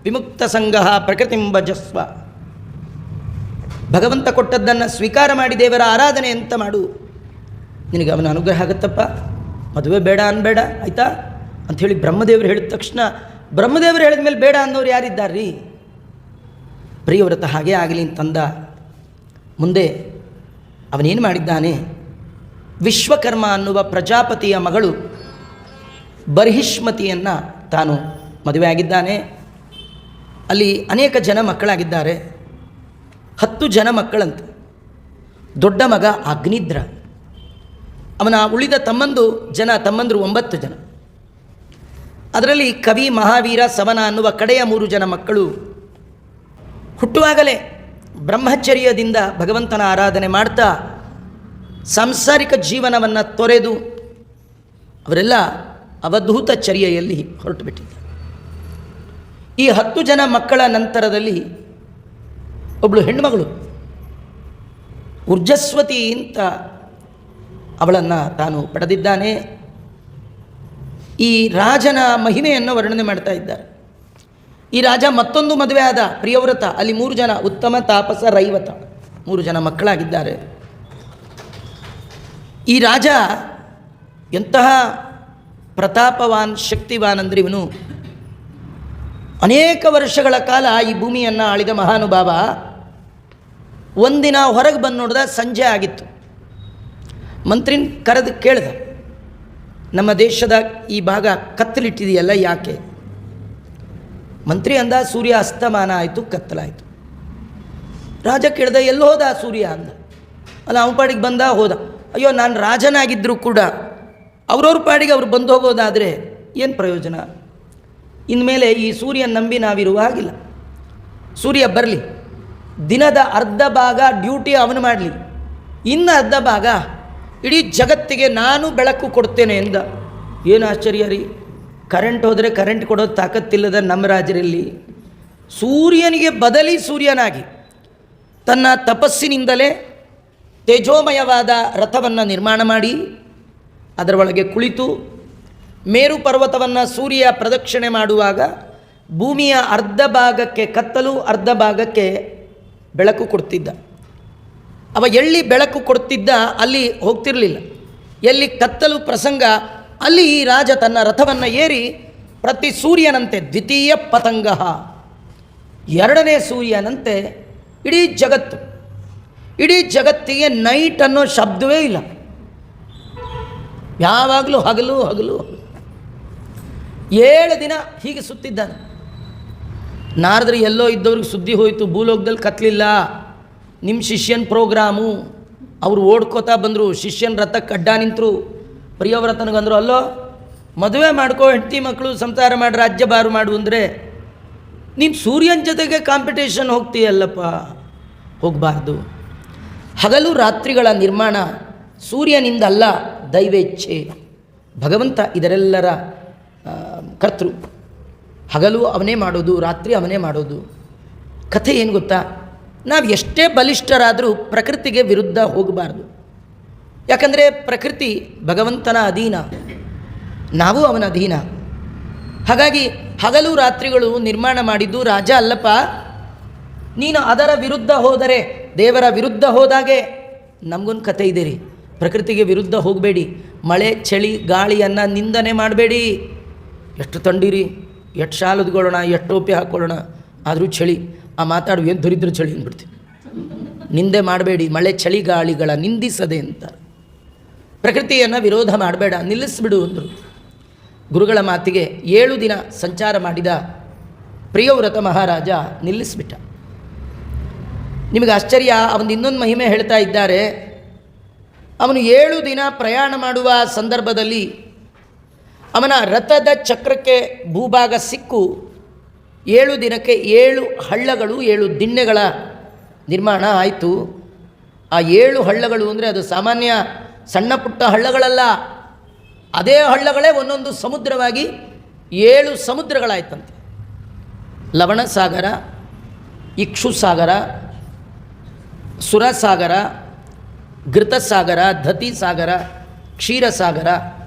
A: ವಿಮುಕ್ತ ಸಂಗಃ ಪ್ರಕೃತಿಂ ಭಜಸ್ವ. ಭಗವಂತ ಕೊಟ್ಟದ್ದನ್ನು ಸ್ವೀಕಾರ ಮಾಡಿ ದೇವರ ಆರಾಧನೆ ಅಂತ ಮಾಡು. ನಿನಗೆ ಅವನ ಅನುಗ್ರಹ ಆಗುತ್ತಪ್ಪ. ಮದುವೆ ಬೇಡ ಅನ್ಬೇಡ, ಆಯಿತಾ ಅಂಥೇಳಿ ಬ್ರಹ್ಮದೇವರು ಹೇಳಿದ ತಕ್ಷಣ ಬ್ರಹ್ಮದೇವರು ಹೇಳಿದ ಮೇಲೆ ಬೇಡ ಅನ್ನೋರು ಯಾರಿದ್ದಾರ್ರೀ? ಪ್ರಿಯವ್ರತ ಹಾಗೇ ಆಗಲಿ ಅಂತಂದ. ಮುಂದೆ ಅವನೇನು ಮಾಡಿದ್ದಾನೆ, ವಿಶ್ವಕರ್ಮ ಅನ್ನುವ ಪ್ರಜಾಪತಿಯ ಮಗಳು ಬರ್ಹಿಷ್ಮತಿಯನ್ನು ತಾನು ಮದುವೆ ಆಗಿದ್ದಾನೆ. ಅಲ್ಲಿ ಅನೇಕ ಜನ ಮಕ್ಕಳಾಗಿದ್ದಾರೆ, 10 ಜನ ಮಕ್ಕಳಂತೆ. ದೊಡ್ಡ ಮಗ ಅಗ್ನಿದ್ರ, ಅವನ ಉಳಿದ ತಮ್ಮಂದರು 9 ಜನ. ಅದರಲ್ಲಿ ಕವಿ, ಮಹಾವೀರ, ಸವನ ಅನ್ನುವ ಕಡೆಯ 3 ಜನ ಮಕ್ಕಳು ಹುಟ್ಟುವಾಗಲೇ ಬ್ರಹ್ಮಚರ್ಯದಿಂದ ಭಗವಂತನ ಆರಾಧನೆ ಮಾಡ್ತಾ ಸಾಂಸಾರಿಕ ಜೀವನವನ್ನು ತೊರೆದು ಅವರೆಲ್ಲ ಅವಧೂತ ಚರ್ಯೆಯಲ್ಲಿ ಹೊರಟು ಬಿಟ್ಟಿದ್ದಾರೆ. ಈ 10 ಜನ ಮಕ್ಕಳ ನಂತರದಲ್ಲಿ ಒಬ್ಬಳು ಹೆಣ್ಣುಮಗಳು ಊರ್ಜಸ್ವತಿ ಅಂತ ಅವಳನ್ನು ತಾನು ಪಡೆದಿದ್ದಾನೆ. ಈ ರಾಜನ ಮಹಿಮೆಯನ್ನು ವರ್ಣನೆ ಮಾಡ್ತಾ ಇದ್ದಾರೆ. ಈ ರಾಜ ಮತ್ತೊಂದು ಮದುವೆ ಆದ, ಪ್ರಿಯವ್ರತ. ಅಲ್ಲಿ 3 ಜನ, ಉತ್ತಮ, ತಾಪಸ, ರೈವತ, 3 ಜನ ಮಕ್ಕಳಾಗಿದ್ದಾರೆ. ಈ ರಾಜ ಎಂತಹ ಪ್ರತಾಪವಾನ್, ಶಕ್ತಿವಾನ್ ಅಂದರೆ ಇವನು ಅನೇಕ ವರ್ಷಗಳ ಕಾಲ ಈ ಭೂಮಿಯನ್ನು ಆಳಿದ ಮಹಾನುಭಾವ. ಒಂದಿನ ಹೊರಗೆ ಬಂದು ನೋಡಿದ, ಸಂಜೆ ಆಗಿತ್ತು. ಮಂತ್ರಿನ ಕರೆದು ಕೇಳಿದ, ನಮ್ಮ ದೇಶದ ಈ ಭಾಗ ಕತ್ತಲಿಟ್ಟಿದೆಯಲ್ಲ ಯಾಕೆ? ಮಂತ್ರಿ ಅಂದ, ಸೂರ್ಯ ಅಸ್ತಮಾನ ಆಯಿತು, ಕತ್ತಲಾಯಿತು. ರಾಜ ಕೇಳ್ದ, ಎಲ್ಲಿ ಹೋದ ಸೂರ್ಯ ಅಂದ. ಅಲ್ಲ, ಅವನ ಪಾಡಿಗೆ ಬಂದ, ಹೋದ. ಅಯ್ಯೋ, ನಾನು ರಾಜನಾಗಿದ್ದರೂ ಕೂಡ ಅವ್ರವ್ರ ಪಾಡಿಗೆ ಅವ್ರು ಬಂದು ಹೋಗೋದಾದರೆ ಏನು ಪ್ರಯೋಜನ? ಇನ್ಮೇಲೆ ಈ ಸೂರ್ಯನ ನಂಬಿ ನಾವಿರುವ ಹಾಗಿಲ್ಲ. ಸೂರ್ಯ ಬರಲಿ, ದಿನದ ಅರ್ಧ ಭಾಗ ಡ್ಯೂಟಿ ಅವನು ಮಾಡಲಿ, ಇನ್ನು ಅರ್ಧ ಭಾಗ ಇಡೀ ಜಗತ್ತಿಗೆ ನಾನು ಬೆಳಕು ಕೊಡ್ತೇನೆ ಎಂದ. ಏನು ಆಶ್ಚರ್ಯ ರೀ! ಕರೆಂಟ್ ಹೋದರೆ ಕರೆಂಟ್ ಕೊಡೋದು ತಾಕತ್ತಿಲ್ಲದ ನಮ್ಮ ರಾಜರಲ್ಲಿ ಸೂರ್ಯನಿಗೆ ಬದಲಿ ಸೂರ್ಯನಾಗಿ ತನ್ನ ತಪಸ್ಸಿನಿಂದಲೇ ತೇಜೋಮಯವಾದ ರಥವನ್ನು ನಿರ್ಮಾಣ ಮಾಡಿ ಅದರ ಒಳಗೆ ಕುಳಿತು ಮೇರು ಪರ್ವತವನ್ನು ಸೂರ್ಯ ಪ್ರದಕ್ಷಿಣೆ ಮಾಡುವಾಗ ಭೂಮಿಯ ಅರ್ಧ ಭಾಗಕ್ಕೆ ಕತ್ತಲು, ಅರ್ಧ ಭಾಗಕ್ಕೆ ಬೆಳಕು ಕೊಡ್ತಿದ್ದ. ಅವ ಎಲ್ಲಿ ಬೆಳಕು ಕೊಡ್ತಿದ್ದ ಅಲ್ಲಿ ಹೋಗ್ತಿರಲಿಲ್ಲ. ಎಲ್ಲಿ ಕತ್ತಲು ಪ್ರಸಂಗ ಅಲ್ಲಿ ಈ ರಾಜ ತನ್ನ ರಥವನ್ನು ಏರಿ ಪ್ರತಿ ಸೂರ್ಯನಂತೆ ದ್ವಿತೀಯ ಪತಂಗ, 2ನೇ ಸೂರ್ಯನಂತೆ ಇಡೀ ಜಗತ್ತಿಗೆ ನೈಟ್ ಅನ್ನೋ ಶಬ್ದವೇ ಇಲ್ಲ. ಯಾವಾಗಲೂ ಹಗಲು 7 ದಿನ ಹೀಗೆ ಸುತ್ತಿದ್ದಾನೆ. ನಾರದ್ರು ಎಲ್ಲೋ ಇದ್ದವ್ರಿಗೆ ಸುದ್ದಿ ಹೋಯಿತು, ಭೂಲೋಕದಲ್ಲಿ ಕತ್ತಲಿಲ್ಲ, ನಿಮ್ಮ ಶಿಷ್ಯನ ಪ್ರೋಗ್ರಾಮು. ಅವರು ಓಡ್ಕೋತಾ ಬಂದರು, ಶಿಷ್ಯನ ರಥಕ್ಕೆ ಅಡ್ಡ ನಿಂತರು. ಪ್ರಿಯವ್ರತನಿಗಂದರು, ಅಲ್ಲೋ ಮದುವೆ ಮಾಡ್ಕೋ, ಹೆಂಡತಿ ಮಕ್ಕಳು ಸಂಸಾರ ಮಾಡಿ ರಾಜ್ಯ ಬಾರು ಮಾಡು ಅಂದರೆ ನೀನು ಸೂರ್ಯನ ಜೊತೆಗೆ ಕಾಂಪಿಟೇಷನ್ ಹೋಗ್ತೀಯಲ್ಲಪ್ಪ, ಹೋಗಬಾರ್ದು. ಹಗಲು ರಾತ್ರಿಗಳ ನಿರ್ಮಾಣ ಸೂರ್ಯನಿಂದಲ್ಲ, ದೈವೇಚ್ಛೆ. ಭಗವಂತ ಇದರೆಲ್ಲರ ಕರ್ತೃ. ಹಗಲು ಅವನೇ ಮಾಡೋದು, ರಾತ್ರಿ ಅವನೇ ಮಾಡೋದು. ಕಥೆ ಏನು ಗೊತ್ತಾ? ನಾವು ಎಷ್ಟೇ ಬಲಿಷ್ಠರಾದರೂ ಪ್ರಕೃತಿಗೆ ವಿರುದ್ಧ ಹೋಗಬಾರ್ದು. ಯಾಕಂದರೆ ಪ್ರಕೃತಿ ಭಗವಂತನ ಅಧೀನ, ನಾವು ಅವನ ಅಧೀನ. ಹಾಗಾಗಿ ಹಗಲು ರಾತ್ರಿಗಳು ನಿರ್ಮಾಣ ಮಾಡಿದ್ದು ರಾಜ ಅಲ್ಲಪ್ಪ. ನೀನು ಅದರ ವಿರುದ್ಧ ಹೋದರೆ, ದೇವರ ವಿರುದ್ಧ ಹೋದಾಗೆ. ನಮಗೊಂದು ಕಥೆ ಇದೆ ರೀ, ಪ್ರಕೃತಿಗೆ ವಿರುದ್ಧ ಹೋಗಬೇಡಿ. ಮಳೆ, ಚಳಿ, ಗಾಳಿಯನ್ನು ನಿಂದನೆ ಮಾಡಬೇಡಿ. ಎಷ್ಟು ತಂಡಿರಿ, ಎಷ್ಟು ಶಾಲು ಹೊದ್ಕೊಳ್ಳೋಣ, ಎಷ್ಟು ಟೋಪಿ ಹಾಕ್ಕೊಳ್ಳೋಣ, ಆದರೂ ಚಳಿ. ಆ ಮಾತಾಡು ಏನು ದರಿದ್ರ ಚಳಿ ಅಂದ್ಬಿಡ್ತೀವಿ. ನಿಂದೆ ಮಾಡಬೇಡಿ, ಮಳೆ ಚಳಿ ಗಾಳಿಗಳ ನಿಂದಿಸದೆ ಅಂತ. ಪ್ರಕೃತಿಯನ್ನು ವಿರೋಧ ಮಾಡಬೇಡ, ನಿಲ್ಲಿಸ್ಬಿಡು ಅಂದರು. ಗುರುಗಳ ಮಾತಿಗೆ 7 ದಿನ ಸಂಚಾರ ಮಾಡಿದ ಪ್ರಿಯವ್ರತ ಮಹಾರಾಜ ನಿಲ್ಲಿಸ್ಬಿಟ್ಟ. ನಿಮಗೆ ಆಶ್ಚರ್ಯ, ಅವನು ಇನ್ನೊಂದು ಮಹಿಮೆ ಹೇಳ್ತಾ ಇದ್ದಾರೆ. ಅವನು 7 ದಿನ ಪ್ರಯಾಣ ಮಾಡುವ ಸಂದರ್ಭದಲ್ಲಿ ಅವನ ರಥದ ಚಕ್ರಕ್ಕೆ ಭೂಭಾಗ ಸಿಕ್ಕು 7 ದಿನಕ್ಕೆ 7 ಹಳ್ಳಗಳು, 7 ದಿಣ್ಣೆಗಳ ನಿರ್ಮಾಣ ಆಯಿತು. ಆ 7 ಹಳ್ಳಗಳು ಅಂದರೆ ಅದು ಸಾಮಾನ್ಯ ಸಣ್ಣ ಪುಟ್ಟ ಹಳ್ಳಗಳಲ್ಲ, ಅದೇ ಹಳ್ಳಗಳೇ ಒಂದೊಂದು ಸಮುದ್ರವಾಗಿ 7 ಸಮುದ್ರಗಳಾಯ್ತಂತೆ. ಲವಣ ಸಾಗರ, ಇಕ್ಷು ಸಾಗರ, ಸುರಸಾಗರ, ಘೃತಸಾಗರ, ದತಿ ಸಾಗರ, ಕ್ಷೀರಸಾಗರ,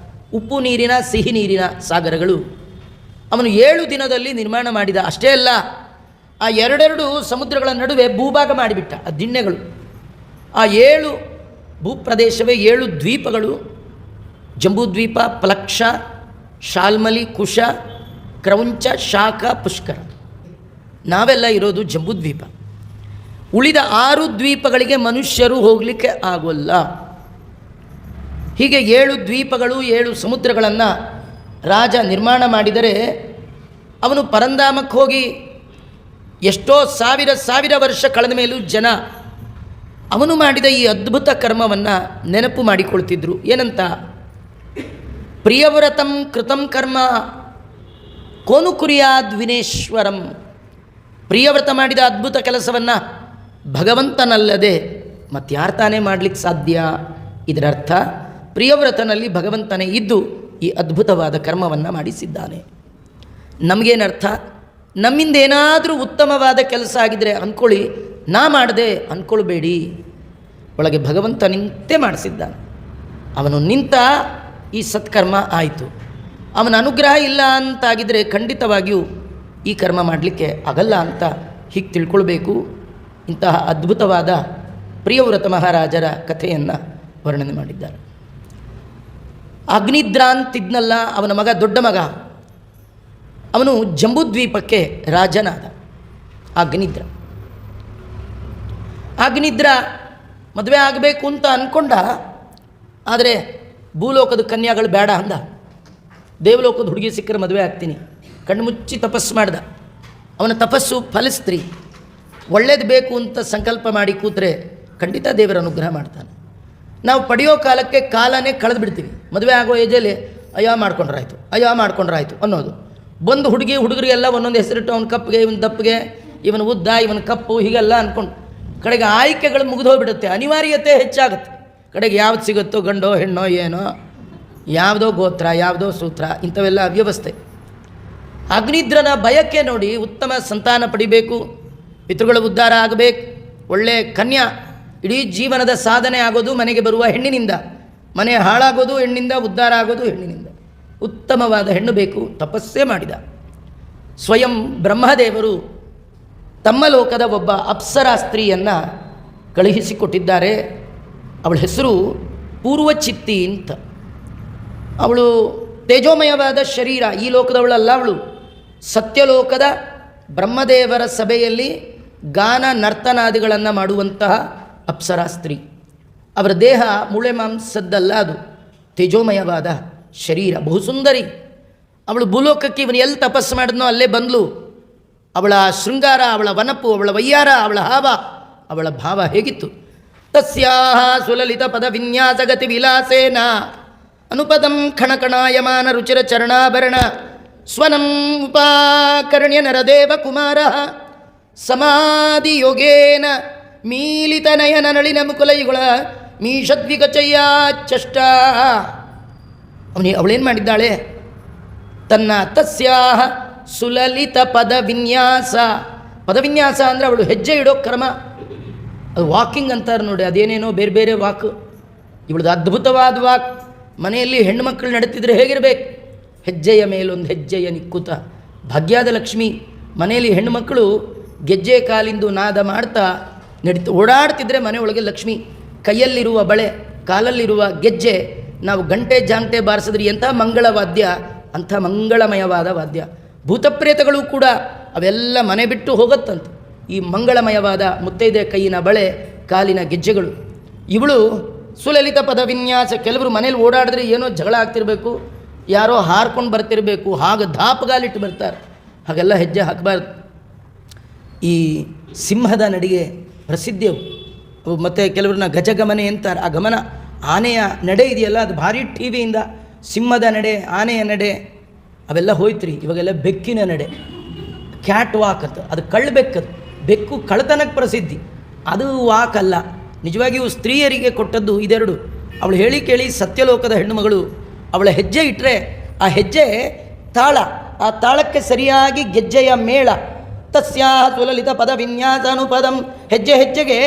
A: ಉಪ್ಪು ನೀರಿನ, ಸಿಹಿ ನೀರಿನ ಸಾಗರಗಳು ಅವನು 7 ದಿನದಲ್ಲಿ ನಿರ್ಮಾಣ ಮಾಡಿದ. ಅಷ್ಟೇ ಅಲ್ಲ, ಆ 2 ಸಮುದ್ರಗಳ ನಡುವೆ ಭೂಭಾಗ ಮಾಡಿಬಿಟ್ಟ. ಆ ದಿಣ್ಣೆಗಳು, ಆ 7 ಭೂಪ್ರದೇಶವೇ 7 ದ್ವೀಪಗಳು. ಜಂಬೂದ್ವೀಪ, ಪ್ಲಕ್ಷ, ಶಾಲ್ಮಲಿ, ಕುಶ, ಕ್ರೌಂಚ, ಶಾಖ, ಪುಷ್ಕರ. ನಾವೆಲ್ಲ ಇರೋದು ಜಂಬೂದ್ವೀಪ. ಉಳಿದ 6 ದ್ವೀಪಗಳಿಗೆ ಮನುಷ್ಯರು ಹೋಗಲಿಕ್ಕೆ ಆಗೋಲ್ಲ. ಹೀಗೆ 7 ದ್ವೀಪಗಳು 7 ಸಮುದ್ರಗಳನ್ನು ರಾಜ ನಿರ್ಮಾಣ ಮಾಡಿದರೆ ಅವನು ಪರಂಧಾಮಕ್ಕೆ ಹೋಗಿ ಎಷ್ಟೋ ಸಾವಿರ ವರ್ಷ ಕಳೆದ ಮೇಲೂ ಜನ ಅವನು ಮಾಡಿದ ಈ ಅದ್ಭುತ ಕರ್ಮವನ್ನು ನೆನಪು ಮಾಡಿಕೊಳ್ತಿದ್ರು. ಏನಂತ? ಪ್ರಿಯವ್ರತಂ ಕೃತಂ ಕರ್ಮ ಕೋನು ಕುರ್ಯಾದ್ ವಿನೇಶ್ವರಂ. ಪ್ರಿಯವ್ರತ ಮಾಡಿದ ಅದ್ಭುತ ಕೆಲಸವನ್ನು ಭಗವಂತನಲ್ಲದೆ ಮತ್ತಾರು ತಾನೇ ಮಾಡಲಿಕ್ಕೆ ಸಾಧ್ಯ? ಇದರರ್ಥ ಪ್ರಿಯವ್ರತನಲ್ಲಿ ಭಗವಂತನೇ ಇದ್ದು ಈ ಅದ್ಭುತವಾದ ಕರ್ಮವನ್ನು ಮಾಡಿಸಿದ್ದಾನೆ. ನಮಗೇನರ್ಥ? ನಮ್ಮಿಂದ ಏನಾದರೂ ಉತ್ತಮವಾದ ಕೆಲಸ ಆಗಿದರೆ ಅಂದ್ಕೊಳ್ಳಿ, ನಾ ಮಾಡಿದೆ ಅಂದ್ಕೊಳ್ಬೇಡಿ. ಒಳಗೆ ಭಗವಂತ ನಿಂತೇ ಮಾಡಿಸಿದ್ದಾನೆ. ಅವನು ನಿಂತ ಈ ಸತ್ಕರ್ಮ ಆಯಿತು. ಅವನ ಅನುಗ್ರಹ ಇಲ್ಲ ಅಂತಾಗಿದ್ದರೆ ಖಂಡಿತವಾಗಿಯೂ ಈ ಕರ್ಮ ಮಾಡಲಿಕ್ಕೆ ಆಗಲ್ಲ ಅಂತ ಹೀಗೆ ತಿಳ್ಕೊಳ್ಬೇಕು. ಇಂತಹ ಅದ್ಭುತವಾದ ಪ್ರಿಯವ್ರತ ಮಹಾರಾಜರ ಕಥೆಯನ್ನು ವರ್ಣನೆ ಮಾಡಿದ್ದಾರೆ. ಅಗ್ನಿದ್ರ ಅಂತಿದ್ನಲ್ಲ, ಅವನ ಮಗ, ದೊಡ್ಡ ಮಗ, ಅವನು ಜಂಬೂದ್ವೀಪಕ್ಕೆ ರಾಜನಾದ. ಅಗ್ನಿದ್ರ ಮದುವೆ ಆಗಬೇಕು ಅಂತ ಅಂದ್ಕೊಂಡ. ಆದರೆ ಭೂಲೋಕದ ಕನ್ಯಾಗಳು ಬೇಡ ಅಂದ. ದೇವಲೋಕದ ಹುಡುಗಿ ಸಿಕ್ಕರೆ ಮದುವೆ ಆಗ್ತೀನಿ. ಕಣ್ಣು ಮುಚ್ಚಿ ತಪಸ್ಸು ಮಾಡ್ದ. ಅವನ ತಪಸ್ಸು ಫಲಿಸ್ತ್ರಿ. ಒಳ್ಳೇದು ಬೇಕು ಅಂತ ಸಂಕಲ್ಪ ಮಾಡಿ ಕೂತ್ರೆ ಖಂಡಿತ ದೇವರ ಅನುಗ್ರಹ ಮಾಡ್ತಾನೆ. ನಾವು ಪಡೆಯೋ ಕಾಲಕ್ಕೆ ಕಾಲನೇ ಕಳೆದು ಬಿಡ್ತೀವಿ. ಮದುವೆ ಆಗೋ ಏಜಲ್ಲಿ ಅಯ್ಯೋ ಮಾಡ್ಕೊಂಡ್ರಾಯ್ತು ಅನ್ನೋದು. ಬಂದು ಹುಡುಗರಿಗೆಲ್ಲ ಒಂದೊಂದು ಹೆಸರಿಟ್ಟು, ಅವನ ಕಪ್ಪಿಗೆ, ಇವನ ದಪ್ಪಿಗೆ, ಇವನ ಉದ್ದ, ಇವನ ಕಪ್ಪು, ಹೀಗೆಲ್ಲ ಅಂದ್ಕೊಂಡು ಕಡೆಗೆ ಆಯ್ಕೆಗಳು ಮುಗಿದೋಗ್ಬಿಡುತ್ತೆ. ಅನಿವಾರ್ಯತೆ ಹೆಚ್ಚಾಗುತ್ತೆ. ಕಡೆಗೆ ಯಾವ್ದು ಸಿಗುತ್ತೋ, ಗಂಡೋ ಹೆಣ್ಣೋ ಏನೋ, ಯಾವುದೋ ಗೋತ್ರ, ಯಾವುದೋ ಸೂತ್ರ, ಇಂಥವೆಲ್ಲ ಅವ್ಯವಸ್ಥೆ. ಅಗ್ನಿದ್ರನ ಬಯಕೆ ನೋಡಿ, ಉತ್ತಮ ಸಂತಾನ ಪಡಿಬೇಕು, ಪಿತೃಗಳ ಉದ್ಧಾರ ಆಗಬೇಕು, ಒಳ್ಳೆ ಕನ್ಯಾ. ಇಡೀ ಜೀವನದ ಸಾಧನೆ ಆಗೋದು ಮನೆಗೆ ಬರುವ ಹೆಣ್ಣಿನಿಂದ, ಮನೆ ಹಾಳಾಗೋದು ಹೆಣ್ಣಿನಿಂದ, ಉದ್ಧಾರ ಆಗೋದು ಹೆಣ್ಣಿನಿಂದ. ಉತ್ತಮವಾದ ಹೆಣ್ಣು ಬೇಕು. ತಪಸ್ಸೇ ಮಾಡಿದ. ಸ್ವಯಂ ಬ್ರಹ್ಮದೇವರು ತಮ್ಮ ಲೋಕದ ಒಬ್ಬ ಅಪ್ಸರಾ ಸ್ತ್ರೀಯನ್ನು ಕಳುಹಿಸಿಕೊಟ್ಟಿದ್ದಾರೆ. ಅವಳ ಹೆಸರು ಪೂರ್ವಚಿತ್ತಿ ಅಂತ. ಅವಳು ತೇಜೋಮಯವಾದ ಶರೀರ, ಈ ಲೋಕದವಳಲ್ಲ. ಅವಳು ಸತ್ಯಲೋಕದ ಬ್ರಹ್ಮದೇವರ ಸಭೆಯಲ್ಲಿ ಗಾನ ನರ್ತನಾದಿಗಳನ್ನು ಮಾಡುವಂತಹ ಅಪ್ಸರಾ ಸ್ತ್ರೀ. ಅವರ ದೇಹ ಮೂಳೆ ಮಾಂಸದ್ದಲ್ಲ, ಅದು ತೇಜೋಮಯವಾದ ಶರೀರ, ಬಹುಸುಂದರಿ. ಅವಳು ಭೂಲೋಕಕ್ಕೆ ಇವನು ಎಲ್ಲಿ ತಪಸ್ಸು ಮಾಡಿದ್ನೋ ಅಲ್ಲೇ ಬಂದ್ಲು. ಅವಳ ಶೃಂಗಾರ, ಅವಳ ವನಪು, ಅವಳ ವಯ್ಯಾರ, ಅವಳ ಹಾವ, ಅವಳ ಭಾವ ಹೇಗಿತ್ತು? ತಸ್ಯಾಹ ಸುಲಲಿತ ಪದ ವಿನ್ಯಾಸಗತಿ ವಿಲಾಸೇನ ಅನುಪದಂ ಖಣಕಣಾಯಮಾನ ರುಚಿರ ಚರಣಾಭರಣ ಸ್ವನಂ ಉಪಾಕರ್ಣ್ಯ ನರದೇವ ಕುಮಾರ ಸಮಾಧಿ ಯೋಗೇನ ಮೀಲಿತ ನಯನ ನಳಿನ ಮುಕುಲಯುಗಳ ಮೀಷದ್ವಿಗಚಯ್ಯಾಚಷ್ಟ. ಅವಳೇನು ಮಾಡಿದ್ದಾಳೆ? ತನ್ನ ತಸ್ಯಾಹ ಸುಲಲಿತ ಪದವಿನ್ಯಾಸ. ಪದವಿನ್ಯಾಸ ಅಂದರೆ ಅವಳು ಹೆಜ್ಜೆ ಇಡೋ ಕ್ರಮ. ಅದು ವಾಕಿಂಗ್ ಅಂತಾರೆ ನೋಡಿ, ಅದೇನೇನೋ ಬೇರೆ ಬೇರೆ ವಾಕ್. ಇವಳದು ಅದ್ಭುತವಾದ ವಾಕ್. ಮನೆಯಲ್ಲಿ ಹೆಣ್ಣುಮಕ್ಕಳು ನಡೀತಿದ್ರೆ ಹೇಗಿರಬೇಕು? ಹೆಜ್ಜೆಯ ಮೇಲೊಂದು ಹೆಜ್ಜೆಯ ನಿಕ್ಕುತ. ಭಾಗ್ಯದ ಲಕ್ಷ್ಮಿ. ಮನೆಯಲ್ಲಿ ಹೆಣ್ಣುಮಕ್ಕಳು ಗೆಜ್ಜೆ ಕಾಲಿಂದು ನಾದ ಮಾಡ್ತಾ ಓಡಾಡ್ತಿದ್ರೆ ಮನೆಯೊಳಗೆ ಲಕ್ಷ್ಮಿ. ಕೈಯಲ್ಲಿರುವ ಬಳೆ, ಕಾಲಲ್ಲಿರುವ ಗೆಜ್ಜೆ, ನಾವು ಗಂಟೆ ಜಾಂಟೆ ಬಾರಿಸಿದ್ರಿ ಎಂಥ ಮಂಗಳವಾದ್ಯ, ಅಂಥ ಮಂಗಳಮಯವಾದ ವಾದ್ಯ. ಭೂತಪ್ರೇತಗಳು ಕೂಡ ಅವೆಲ್ಲ ಮನೆ ಬಿಟ್ಟು ಹೋಗುತ್ತಂತೆ ಈ ಮಂಗಳಮಯವಾದ ಮುತ್ತೈದೆ ಕೈಯಿನ ಬಳೆ, ಕಾಲಿನ ಗೆಜ್ಜೆಗಳು. ಇವಳು ಸುಲಲಿತ ಪದವಿನ್ಯಾಸ. ಕೆಲವರು ಮನೇಲಿ ಓಡಾಡಿದ್ರೆ ಏನೋ ಜಗಳ ಆಗ್ತಿರಬೇಕು, ಯಾರೋ ಹಾರ್ಕೊಂಡು ಬರ್ತಿರಬೇಕು, ಹಾಗೆ ದಾಪಗಾಲಿಟ್ಟು ಬರ್ತಾರೆ. ಹಾಗೆಲ್ಲ ಹೆಜ್ಜೆ ಹಾಕಬಾರ್ದು. ಈ ಸಿಂಹದ ನಡಿಗೆ ಪ್ರಸಿದ್ಧಿಯವು. ಮತ್ತು ಕೆಲವ್ರನ್ನ ಗಜಗಮನೆ ಅಂತಾರೆ. ಆ ಗಮನ, ಆನೆಯ ನಡೆ ಇದೆಯಲ್ಲ, ಅದು ಭಾರಿ ಟಿ ವಿಯಿಂದ ಸಿಂಹದ ನಡೆ, ಆನೆಯ ನಡೆ ಅವೆಲ್ಲ ಹೋಯ್ತ್ರಿ. ಇವಾಗೆಲ್ಲ ಬೆಕ್ಕಿನ ನಡೆ, ಕ್ಯಾಟ್ ವಾಕ್ ಅಂತ. ಅದು ಕಳ್ಳಬೆಕ್ಕದು. ಬೆಕ್ಕು ಕಳ್ಳತನಕ್ಕೆ ಪ್ರಸಿದ್ಧಿ, ಅದು ವಾಕ್ ಅಲ್ಲ. ನಿಜವಾಗಿಯೂ ಸ್ತ್ರೀಯರಿಗೆ ಕೊಟ್ಟದ್ದು ಇದೆರಡು. ಅವಳು ಹೇಳಿ ಕೇಳಿ ಸತ್ಯಲೋಕದ ಹೆಣ್ಣುಮಗಳು ಅವಳ ಹೆಜ್ಜೆ ಇಟ್ಟರೆ ಆ ಹೆಜ್ಜೆ ತಾಳ, ಆ ತಾಳಕ್ಕೆ ಸರಿಯಾಗಿ ಗೆಜ್ಜೆಯ ಮೇಳ. ತಸ್ಯಾಹ ಸುಲಲಿತ ಪದ ವಿನ್ಯಾಸ ಅನುಪದಂ. ಹೆಜ್ಜೆ ಹೆಜ್ಜೆಗೆ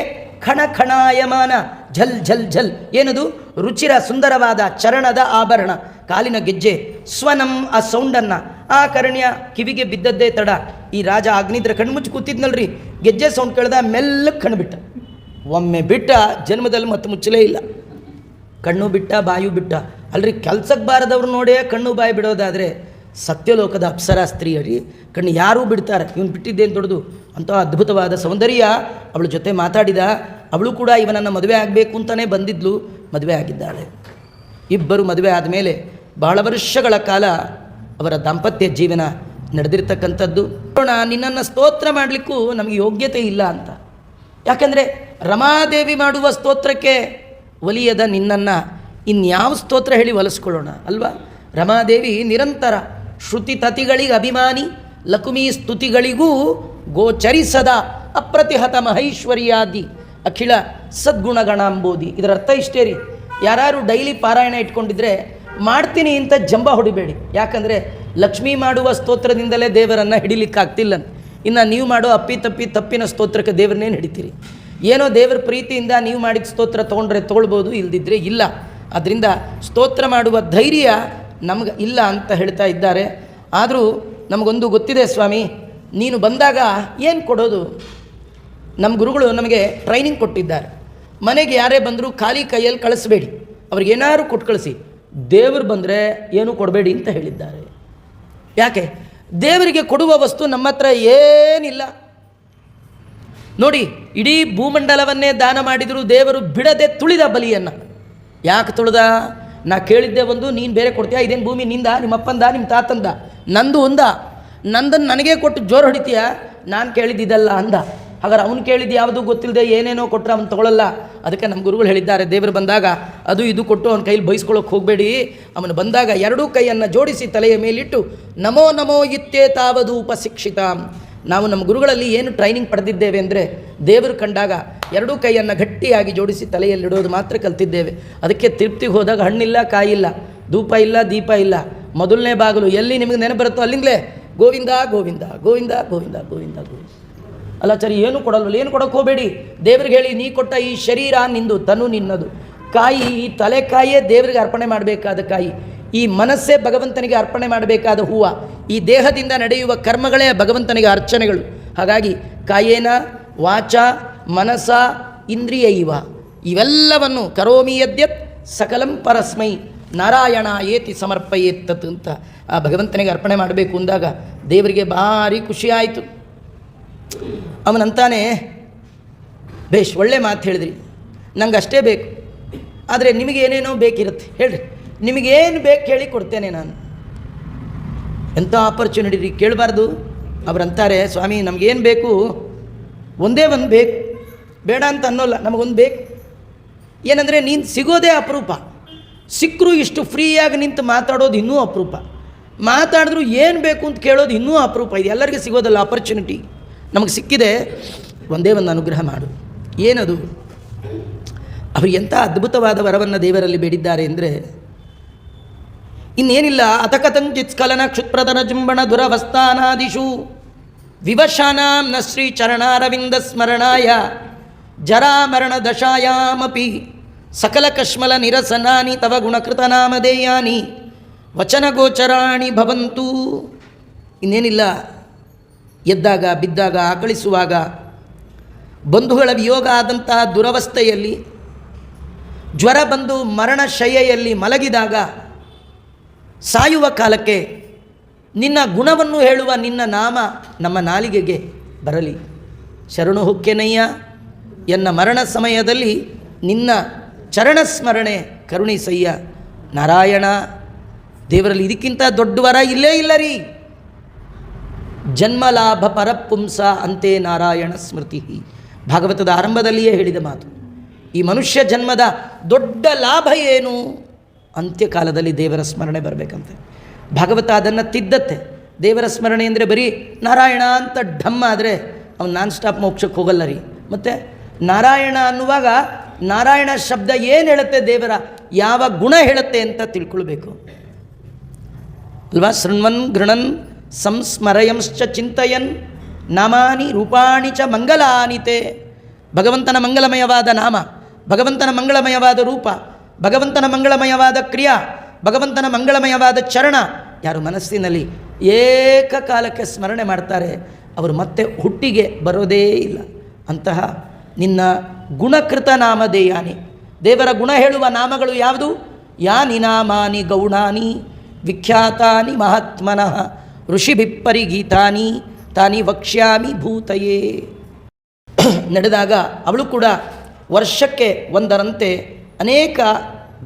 A: ಖಣ ಖಣಾಯಮಾನ, ಝಲ್ ಝಲ್ ಝಲ್. ಏನದು? ರುಚಿರ ಸುಂದರವಾದ ಚರಣದ ಆಭರಣ, ಕಾಲಿನ ಗೆಜ್ಜೆ. ಸ್ವನಂ, ಆ ಸೌಂಡನ್ನು. ಆ ಕರ್ಣ್ಯ, ಕಿವಿಗೆ ಬಿದ್ದದ್ದೇ ತಡ. ಈ ರಾಜ ಅಗ್ನಿದ್ರ ಕಣ್ಮುಚ್ಚಿ ಕೂತಿದ್ನಲ್ರಿ, ಗೆಜ್ಜೆ ಸೌಂಡ್ ಕೇಳ್ದ, ಮೆಲ್ಲಕ್ಕೆ ಕಣ್ಣು ಬಿಟ್ಟ. ಒಮ್ಮೆ ಬಿಟ್ಟ, ಜನ್ಮದಲ್ಲಿ ಮತ್ತೆ ಮುಚ್ಚಲೇ ಇಲ್ಲ. ಕಣ್ಣು ಬಿಟ್ಟ, ಬಾಯು ಬಿಟ್ಟ. ಅಲ್ರಿ, ಕೆಲ್ಸಕ್ಕೆ ಬಾರದವ್ರು ನೋಡೇ ಕಣ್ಣು ಬಾಯಿ ಬಿಡೋದಾದರೆ ಸತ್ಯಲೋಕದ ಅಪ್ಸರಾ ಸ್ತ್ರೀಯರಿ ಕಣ್ಣು ಯಾರೂ ಬಿಡ್ತಾರೆ, ಇವನು ಬಿಟ್ಟಿದ್ದೇನು ದೊಡ್ಡದು ಅಂಥ ಅದ್ಭುತವಾದ ಸೌಂದರ್ಯ. ಅವಳ ಜೊತೆ ಮಾತಾಡಿದ. ಅವಳು ಕೂಡ ಇವನನ್ನು ಮದುವೆ ಆಗಬೇಕು ಅಂತಲೇ ಬಂದಿದ್ಲು, ಮದುವೆ ಆಗಿದ್ದಾಳೆ. ಇಬ್ಬರು ಮದುವೆ ಆದಮೇಲೆ ಬಹಳ ವರ್ಷಗಳ ಕಾಲ ಅವರ ದಾಂಪತ್ಯ ಜೀವನ ನಡೆದಿರ್ತಕ್ಕಂಥದ್ದು. ನಿನ್ನನ್ನು ಸ್ತೋತ್ರ ಮಾಡಲಿಕ್ಕೂ ನಮಗೆ ಯೋಗ್ಯತೆ ಇಲ್ಲ ಅಂತ. ಯಾಕಂದರೆ ರಮಾದೇವಿ ಮಾಡುವ ಸ್ತೋತ್ರಕ್ಕೆ ಒಲಿಯದ ನಿನ್ನನ್ನು ಇನ್ಯಾವ ಸ್ತೋತ್ರ ಹೇಳಿ ಒಲಿಸ್ಕೊಳ್ಳೋಣ ಅಲ್ವಾ? ರಮಾದೇವಿ ನಿರಂತರ ಶ್ರುತಿ ತತಿಗಳಿಗೆ ಅಭಿಮಾನಿ, ಲಕುಮಿ ಸ್ತುತಿಗಳಿಗೂ ಗೋಚರಿಸದ ಅಪ್ರತಿಹತ ಮಹೈಶ್ವರ್ಯಾದಿ ಅಖಿಳ ಸದ್ಗುಣಗಣಾಂಬೋಧಿ. ಇದರ ಅರ್ಥ ಇಷ್ಟೇ ರೀ, ಯಾರು ಡೈಲಿ ಪಾರಾಯಣ ಇಟ್ಕೊಂಡಿದ್ರೆ ಮಾಡ್ತೀನಿ ಅಂತ ಜಂಬ ಹೊಡಿಬೇಡಿ. ಯಾಕಂದರೆ ಲಕ್ಷ್ಮೀ ಮಾಡುವ ಸ್ತೋತ್ರದಿಂದಲೇ ದೇವರನ್ನು ಹಿಡಿಲಿಕ್ಕಾಗ್ತಿಲ್ಲ. ಇನ್ನು ನೀವು ಮಾಡೋ ತಪ್ಪಿನ ಸ್ತೋತ್ರಕ್ಕೆ ದೇವರನ್ನೇನು ಹಿಡಿತೀರಿ? ಏನೋ ದೇವರ ಪ್ರೀತಿಯಿಂದ ನೀವು ಮಾಡಿದ ಸ್ತೋತ್ರ ತೊಗೊಂಡ್ರೆ ತೊಗೊಳ್ಬೋದು, ಇಲ್ದಿದ್ರೆ ಇಲ್ಲ. ಆದ್ದರಿಂದ ಸ್ತೋತ್ರ ಮಾಡುವ ಧೈರ್ಯ ನಮ್ಗೆ ಇಲ್ಲ ಅಂತ ಹೇಳ್ತಾ ಇದ್ದಾರೆ. ಆದರೂ ನಮಗೊಂದು ಗೊತ್ತಿದೆ ಸ್ವಾಮಿ, ನೀನು ಬಂದಾಗ ಏನು ಕೊಡೋದು? ನಮ್ಮ ಗುರುಗಳು ನಮಗೆ ಟ್ರೈನಿಂಗ್ ಕೊಟ್ಟಿದ್ದಾರೆ. ಮನೆಗೆ ಯಾರೇ ಬಂದರೂ ಖಾಲಿ ಕೈಯಲ್ಲಿ ಕಳಿಸ್ಬೇಡಿ, ಅವ್ರಿಗೇನಾದ್ರು ಕೊಟ್ಟು ಕಳಿಸಿ. ದೇವರು ಬಂದರೆ ಏನೂ ಕೊಡಬೇಡಿ ಅಂತ ಹೇಳಿದ್ದಾರೆ. ಯಾಕೆ? ದೇವರಿಗೆ ಕೊಡುವ ವಸ್ತು ನಮ್ಮ ಹತ್ರ ಏನಿಲ್ಲ ನೋಡಿ. ಇಡೀ ಭೂಮಂಡಲವನ್ನೇ ದಾನ ಮಾಡಿದರೂ ದೇವರು ಬಿಡದೆ ತುಳಿದ ಬಲಿಯನ್ನು. ಯಾಕೆ ತುಳಿದ? ನಾ ಕೇಳಿದ್ದೆ ಒಂದು, ನೀನು ಬೇರೆ ಕೊಡ್ತೀಯಾ? ಇದೇನು ಭೂಮಿ ನಿಂದ, ನಿಮ್ಮ ಅಪ್ಪಂದ, ನಿಮ್ಮ ತಾತಂದ? ನಂದು ಒಂದ, ನಂದನ್ನು ನನಗೆ ಕೊಟ್ಟು ಜೋರು ಹೊಡಿತೀಯ? ನಾನು ಕೇಳಿದ್ದಿದ್ದಲ್ಲ ಅಂದ. ಹಾಗಾದ್ರೆ ಅವನು ಕೇಳಿದ್ದು ಯಾವುದೂ ಗೊತ್ತಿಲ್ಲದೆ ಏನೇನೋ ಕೊಟ್ಟರೆ ಅವನು ತೊಗೊಳ್ಳಲ್ಲ. ಅದಕ್ಕೆ ನಮ್ಮ ಗುರುಗಳು ಹೇಳಿದ್ದಾರೆ, ದೇವರು ಬಂದಾಗ ಅದು ಇದು ಕೊಟ್ಟು ಅವನ ಕೈಲಿ ಬಯಸ್ಕೊಳ್ಳೋಕೆ ಹೋಗಬೇಡಿ. ಅವನು ಬಂದಾಗ ಎರಡೂ ಕೈಯನ್ನು ಜೋಡಿಸಿ ತಲೆಯ ಮೇಲಿಟ್ಟು ನಮೋ ನಮೋ ಇತ್ತೇ ತಾವದು ಉಪಶಿಕ್ಷಿತ. ನಾವು ನಮ್ಮ ಗುರುಗಳಲ್ಲಿ ಏನು ಟ್ರೈನಿಂಗ್ ಪಡೆದಿದ್ದೇವೆ ಅಂದರೆ, ದೇವರು ಕಂಡಾಗ ಎರಡೂ ಕೈಯನ್ನು ಗಟ್ಟಿಯಾಗಿ ಜೋಡಿಸಿ ತಲೆಯಲ್ಲಿಡೋದು ಮಾತ್ರ ಕಲ್ತಿದ್ದೇವೆ. ಅದಕ್ಕೆ ತಿರುಪ್ತಿಗೆ ಹೋದಾಗ ಹಣ್ಣಿಲ್ಲ, ಕಾಯಿಲ್ಲ, ಧೂಪ ಇಲ್ಲ, ದೀಪ ಇಲ್ಲ, ಮೊದಲನೇ ಬಾಗಿಲು ಎಲ್ಲಿ ನಿಮಗೆ ನೆನಪು ಬರುತ್ತೋ ಅಲ್ಲಿಂದಲೇ ಗೋವಿಂದ ಗೋವಿಂದ ಗೋವಿಂದ ಗೋವಿಂದ ಗೋವಿಂದ ಗೋವಿಂದ. ಅಲ್ಲ ಸರಿ, ಏನು ಕೊಡಲ್ವಲ್ಲ, ಏನು ಕೊಡೋಕೆ ಹೋಗಬೇಡಿ. ದೇವ್ರಿಗೆ ಹೇಳಿ, ನೀ ಕೊಟ್ಟ ಈ ಶರೀರ ನಿಂದು, ತನು ನಿನ್ನದು. ಕಾಯಿ, ಈ ತಲೆಕಾಯೇ ದೇವರಿಗೆ ಅರ್ಪಣೆ ಮಾಡಬೇಕಾದ ಕಾಯಿ. ಈ ಮನಸ್ಸೇ ಭಗವಂತನಿಗೆ ಅರ್ಪಣೆ ಮಾಡಬೇಕಾದ ಹೂವು. ಈ ದೇಹದಿಂದ ನಡೆಯುವ ಕರ್ಮಗಳೇ ಭಗವಂತನಿಗೆ ಅರ್ಚನೆಗಳು. ಹಾಗಾಗಿ ಕಾಯೇನ ವಾಚ ಮನಸ ಇಂದ್ರಿಯ ಇವೆಲ್ಲವನ್ನು ಕರೋಮಿ ಯದ್ಯತ್ ಸಕಲಂ ಪರಸ್ಮೈ ನಾರಾಯಣ ಏತಿ ಸಮರ್ಪಯೇತ್ತತ್ ಅಂತ ಆ ಭಗವಂತನಿಗೆ ಅರ್ಪಣೆ ಮಾಡಬೇಕು ಅಂದಾಗ ದೇವರಿಗೆ ಭಾರಿ ಖುಷಿ ಆಯಿತು. ಅವನಂತಾನೆ, ಬೇಷ್ ಒಳ್ಳೆ ಮಾತು ಹೇಳಿದ್ರಿ, ನಂಗೆ ಅಷ್ಟೇ ಬೇಕು, ಆದರೆ ನಿಮಗೇನೇನೋ ಬೇಕಿರುತ್ತೆ ಹೇಳ್ರಿ, ನಿಮಗೇನು ಬೇಕು ಹೇಳಿ ಕೊಡ್ತೇನೆ ನಾನು. ಎಂಥ ಆಪರ್ಚುನಿಟಿ ರೀ, ಕೇಳಬಾರ್ದು. ಅವರಂತಾರೆ, ಸ್ವಾಮಿ ನಮಗೇನು ಬೇಕು, ಒಂದೇ ಒಂದು ಬೇಕು, ಬೇಡ ಅಂತ ಅನ್ನೋಲ್ಲ, ನಮಗೊಂದು ಬೇಕು. ಏನಂದರೆ ನೀನು ಸಿಗೋದೇ ಅಪರೂಪ. ಸಿಕ್ಕರೂ ಇಷ್ಟು ಫ್ರೀಯಾಗಿ ನಿಂತು ಮಾತಾಡೋದು ಇನ್ನೂ ಅಪರೂಪ. ಮಾತಾಡಿದ್ರು ಏನು ಬೇಕು ಅಂತ ಕೇಳೋದು ಇನ್ನೂ ಅಪರೂಪ. ಇದು ಎಲ್ಲರಿಗೂ ಸಿಗೋದಲ್ಲ ಆಪರ್ಚುನಿಟಿ. ನಮಗೆ ಸಿಕ್ಕಿದೆ, ಒಂದೇ ಒಂದು ಅನುಗ್ರಹ ಮಾಡು. ಏನದು? ಅವರು ಎಂಥ ಅದ್ಭುತವಾದ ವರವನ್ನು ದೇವರಲ್ಲಿ ಬೇಡಿದ್ದಾರೆ ಅಂದರೆ, ಇನ್ನೇನಿಲ್ಲ. ಅತಕಥಂಚಿತ್ ಸ್ಖಲನ ಕ್ಷುತ್ಪ್ರದನ ಜುಂಬಣ ದುರವಸ್ಥಾನಾದಿಷು ವಿವಶಾನಾಂ ನ ಶ್ರೀ ಚರಣಾರವಿಂದ ಸ್ಮರಣಾಯ ಜರಾಮರಣ ದಶಾಯಾಮಪಿ ಸಕಲ ಕಶ್ಮಲ ನಿರಸನಾನಿ ತವ ಗುಣಕೃತ ನಾಮಧೇಯಾನಿ ವಚನಗೋಚರಾಣಿ ಭವಂತು. ಇನ್ನೇನಿಲ್ಲ. ಎದ್ದಾಗ ಬಿದ್ದಾಗ ಆಕಳಿಸುವಾಗ ಬಂಧುಗಳ ವಿಯೋಗ ಆದಂತಹ ದುರವಸ್ಥೆಯಲ್ಲಿ, ಜ್ವರ ಬಂದು ಮರಣಶಯ್ಯೆಯಲ್ಲಿ ಮಲಗಿದಾಗ, ಸಾಯುವ ಕಾಲಕ್ಕೆ ನಿನ್ನ ಗುಣವನ್ನು ಹೇಳುವ ನಿನ್ನ ನಾಮ ನಮ್ಮ ನಾಲಿಗೆಗೆ ಬರಲಿ. ಶರಣು ಹೊಕ್ಕೆನಯ್ಯ, ಎನ್ನ ಮರಣ ಸಮಯದಲ್ಲಿ ನಿನ್ನ ಚರಣಸ್ಮರಣೆ ಕರುಣಿಸಯ್ಯ. ನಾರಾಯಣ, ದೇವರಲ್ಲಿ ಇದಕ್ಕಿಂತ ದೊಡ್ಡ ವರ ಇಲ್ಲೇ ಇಲ್ಲ ರೀ. ಜನ್ಮಲಾಭ ಪರಪುಂಸ ಅಂತೆ ನಾರಾಯಣ ಸ್ಮೃತಿ. ಭಾಗವತದ ಆರಂಭದಲ್ಲಿಯೇ ಹೇಳಿದ ಮಾತು. ಈ ಮನುಷ್ಯ ಜನ್ಮದ ದೊಡ್ಡ ಲಾಭ ಏನು? ಅಂತ್ಯಕಾಲದಲ್ಲಿ ದೇವರ ಸ್ಮರಣೆ ಬರಬೇಕಂತೆ. ಭಾಗವತ ಅದನ್ನು ತಿದ್ದತ್ತೆ. ದೇವರ ಸ್ಮರಣೆ ಅಂದರೆ ಬರೀ ನಾರಾಯಣ ಅಂತ ಢಮ್ಮ ಆದರೆ ಅವ್ನು ನಾನ್ ಸ್ಟಾಪ್ ಮೋಕ್ಷಕ್ಕೆ ಹೋಗಲ್ಲ ರೀ. ಮತ್ತು ನಾರಾಯಣ ಅನ್ನುವಾಗ ನಾರಾಯಣ ಶಬ್ದ ಏನು ಹೇಳುತ್ತೆ, ದೇವರ ಯಾವ ಗುಣ ಹೇಳುತ್ತೆ ಅಂತ ತಿಳ್ಕೊಳ್ಬೇಕು ಅಲ್ವಾ? ಶೃಣ್ವನ್ ಗೃಣನ್ ಸಂಸ್ಮರಯಂಶ್ಚ ಚಿಂತಯನ್ ನಾಮಾನಿ ರೂಪಾಣಿ ಚ ಮಂಗಲಾನಿತೆ. ಭಗವಂತನ ಮಂಗಳಮಯವಾದ ನಾಮ, ಭಗವಂತನ ಮಂಗಳಮಯವಾದ ರೂಪ, ಭಗವಂತನ ಮಂಗಳಮಯವಾದ ಕ್ರಿಯಾ, ಭಗವಂತನ ಮಂಗಳಮಯವಾದ ಚರಣ ಯಾರು ಮನಸ್ಸಿನಲ್ಲಿ ಏಕಕಾಲಕ್ಕೆ ಸ್ಮರಣೆ ಮಾಡ್ತಾರೆ ಅವರು ಮತ್ತೆ ಹುಟ್ಟಿಗೆ ಬರೋದೇ ಇಲ್ಲ. ಅಂತಹ ನಿನ್ನ ಗುಣಕೃತ ನಾಮಧೇಯಾನಿ, ದೇವರ ಗುಣ ಹೇಳುವ ನಾಮಗಳು ಯಾವುದು? ಯಾನಿ ನಾಮಾನಿ ಗೌಣಾನಿ ವಿಖ್ಯಾತಾನಿ ಮಹಾತ್ಮನಃ ಋಷಿಭಿಪ್ಪರಿಗೀತಾನಿ ತಾನಿ ವಕ್ಷ್ಯಾಮಿ ಭೂತಯೇ. ನಡೆದಾಗ ಅವಳು ಕೂಡ ವರ್ಷಕ್ಕೆ ಒಂದರಂತೆ ಅನೇಕ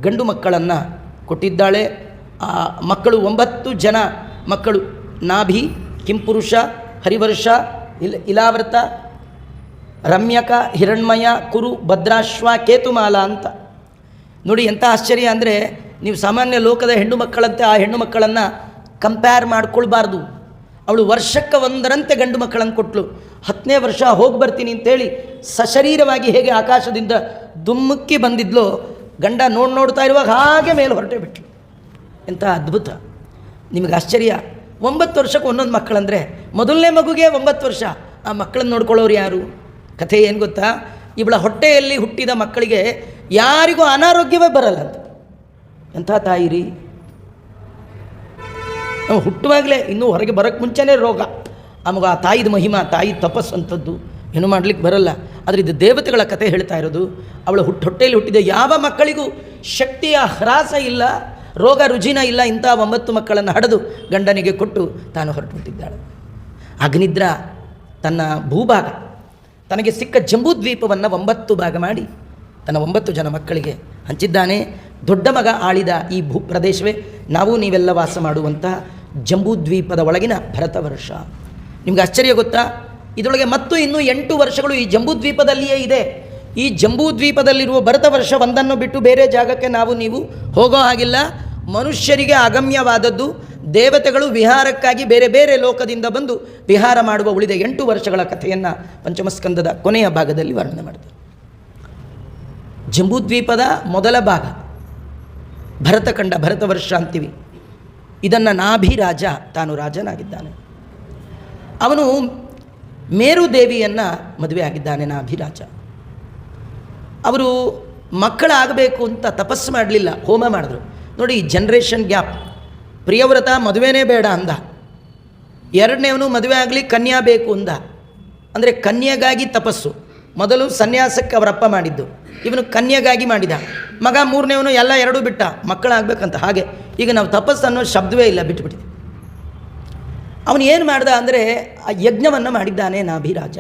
A: ಗಂಡು ಮಕ್ಕಳನ್ನು ಕೊಟ್ಟಿದ್ದಾಳೆ. ಆ ಮಕ್ಕಳು 9 ಜನ ಮಕ್ಕಳು. ನಾಭಿ, ಕಿಂಪುರುಷ, ಹರಿವರ್ಷ, ಇಲಾವೃತ, ರಮ್ಯಕ, ಹಿರಣ್ಮಯ, ಕುರು, ಭದ್ರಾಶ್ವ, ಕೇತುಮಾಲ ಅಂತ. ನೋಡಿ ಎಂಥ ಆಶ್ಚರ್ಯ ಅಂದರೆ, ನೀವು ಸಾಮಾನ್ಯ ಲೋಕದ ಹೆಣ್ಣು ಮಕ್ಕಳಂತೆ ಆ ಹೆಣ್ಣು ಮಕ್ಕಳನ್ನು ಕಂಪೇರ್ ಮಾಡ್ಕೊಳ್ಬಾರ್ದು. ಅವಳು ವರ್ಷಕ್ಕೆ ಒಂದರಂತೆ ಗಂಡು ಮಕ್ಕಳನ್ನು ಕೊಟ್ಟಳು. 10ನೇ ವರ್ಷ ಹೋಗಿ ಬರ್ತೀನಿ ಅಂತೇಳಿ ಸಶರೀರವಾಗಿ ಹೇಗೆ ಆಕಾಶದಿಂದ ದುಮ್ಮುಕ್ಕಿ ಬಂದಿದ್ಲೋ, ಗಂಡ ನೋಡ್ತಾ ಇರುವಾಗ ಹಾಗೆ ಮೇಲೆ ಹೊರಟೇ ಬಿಟ್ಲು. ಎಂಥ ಅದ್ಭುತ! ನಿಮಗೆ ಆಶ್ಚರ್ಯ. 9 ವರ್ಷಕ್ಕೆ ಒಂದೊಂದು ಮಕ್ಕಳಂದರೆ ಮೊದಲನೇ ಮಗುಗೆ 9 ವರ್ಷ. ಆ ಮಕ್ಕಳನ್ನು ನೋಡ್ಕೊಳ್ಳೋರು ಯಾರು? ಕಥೆ ಏನು ಗೊತ್ತಾ? ಇವಳ ಹೊಟ್ಟೆಯಲ್ಲಿ ಹುಟ್ಟಿದ ಮಕ್ಕಳಿಗೆ ಯಾರಿಗೂ ಅನಾರೋಗ್ಯವೇ ಬರಲ್ಲ ಅಂತ. ಎಂಥ ತಾಯಿ ರೀ! ನಾವು ಹುಟ್ಟುವಾಗಲೇ ಇನ್ನೂ ಹೊರಗೆ ಬರೋಕ್ಕೆ ಮುಂಚೆನೇ ರೋಗ. ಆವಾಗ ಆ ತಾಯಿದ ಮಹಿಮಾ, ತಾಯಿ ತಪಸ್ಸು ಅಂಥದ್ದು ಏನು ಮಾಡಲಿಕ್ಕೆ ಬರಲ್ಲ. ಆದರೆ ಇದು ದೇವತೆಗಳ ಕಥೆ ಹೇಳ್ತಾ ಇರೋದು. ಅವಳ ಹೊಟ್ಟೆಯಲ್ಲಿ ಹುಟ್ಟಿದ ಯಾವ ಮಕ್ಕಳಿಗೂ ಶಕ್ತಿಯ ಹ್ರಾಸ ಇಲ್ಲ, ರೋಗ ರುಜಿನ ಇಲ್ಲ. ಇಂಥ 9 ಮಕ್ಕಳನ್ನು ಹಡೆದು ಗಂಡನಿಗೆ ಕೊಟ್ಟು ತಾನು ಹೊರಟುಬಿಟ್ಟಿದ್ದಾಳೆ. ಅಗ್ನಿದ್ರ ತನ್ನ ಭೂಭಾಗ, ತನಗೆ ಸಿಕ್ಕ ಜಂಬೂದ್ವೀಪವನ್ನು 9 ಭಾಗ ಮಾಡಿ ತನ್ನ 9 ಜನ ಮಕ್ಕಳಿಗೆ ಹಂಚಿದ್ದಾನೆ. ದೊಡ್ಡ ಮಗ ಆಳಿದ ಈ ಭೂಪ್ರದೇಶವೇ ನಾವು ನೀವೆಲ್ಲ ವಾಸ ಮಾಡುವಂತಹ ಜಂಬೂದ್ವೀಪದ ಒಳಗಿನ ಭರತವರ್ಷ. ನಿಮ್ಗೆ ಆಶ್ಚರ್ಯ ಗೊತ್ತಾ? ಇದರೊಳಗೆ ಮತ್ತು ಇನ್ನೂ 8 ವರ್ಷಗಳು ಈ ಜಂಬೂದ್ವೀಪದಲ್ಲಿಯೇ ಇದೆ. ಈ ಜಂಬೂದ್ವೀಪದಲ್ಲಿರುವ ಭರತವರ್ಷ ಒಂದನ್ನು ಬಿಟ್ಟು ಬೇರೆ ಜಾಗಕ್ಕೆ ನಾವು ನೀವು ಹೋಗೋ ಹಾಗಿಲ್ಲ. ಮನುಷ್ಯರಿಗೆ ಅಗಮ್ಯವಾದದ್ದು. ದೇವತೆಗಳು ವಿಹಾರಕ್ಕಾಗಿ ಬೇರೆ ಬೇರೆ ಲೋಕದಿಂದ ಬಂದು ವಿಹಾರ ಮಾಡುವ ಉಳಿದ 8 ವರ್ಷಗಳ ಕಥೆಯನ್ನು ಪಂಚಮಸ್ಕಂದದ ಕೊನೆಯ ಭಾಗದಲ್ಲಿ ವರ್ಣನೆ ಮಾಡ್ತಾರೆ. ಜಂಬೂದ್ವೀಪದ ಮೊದಲ ಭಾಗ ಭರತಖಂಡ, ಭರತವರ್ಷ ಅಂತೀವಿ. ಇದನ್ನು ನಾಭಿರಾಜ ತಾನು ರಾಜನಾಗಿದ್ದಾನೆ. ಅವನು ಮೇರುದೇವಿಯನ್ನು ಮದುವೆ ಆಗಿದ್ದಾನೆ. ನಾಭಿರಾಜ ಅವರು ಮಕ್ಕಳಾಗಬೇಕು ಅಂತ ತಪಸ್ಸು ಮಾಡಲಿಲ್ಲ, ಹೋಮ ಮಾಡಿದ್ರು. ನೋಡಿ, ಜನ್ರೇಷನ್ ಗ್ಯಾಪ್. ಪ್ರಿಯವ್ರತ ಮದುವೆನೇ ಬೇಡ ಅಂದ. ಎರಡನೇವನು ಮದುವೆ ಆಗಲಿ ಕನ್ಯಾ ಬೇಕು ಅಂದ. ಅಂದರೆ ಕನ್ಯೆಗಾಗಿ ತಪಸ್ಸು. ಮೊದಲು ಸನ್ಯಾಸಕ್ಕೆ ಅವರಪ್ಪ ಮಾಡಿದ್ದು, ಇವನು ಕನ್ಯೆಗಾಗಿ ಮಾಡಿದ. ಮಗ ಮೂರನೇವನು ಎಲ್ಲ ಎರಡೂ ಬಿಟ್ಟ, ಮಕ್ಕಳಾಗಬೇಕಂತ. ಹಾಗೆ ಈಗ ನಾವು ತಪಸ್ಸು ಅನ್ನೋ ಶಬ್ದವೇ ಇಲ್ಲ, ಬಿಟ್ಟುಬಿಟ್ಟಿದೆ. ಅವನು ಏನು ಮಾಡ್ದ ಅಂದರೆ ಆ ಯಜ್ಞವನ್ನು ಮಾಡಿದ್ದಾನೆ ನಾಭಿರಾಜ.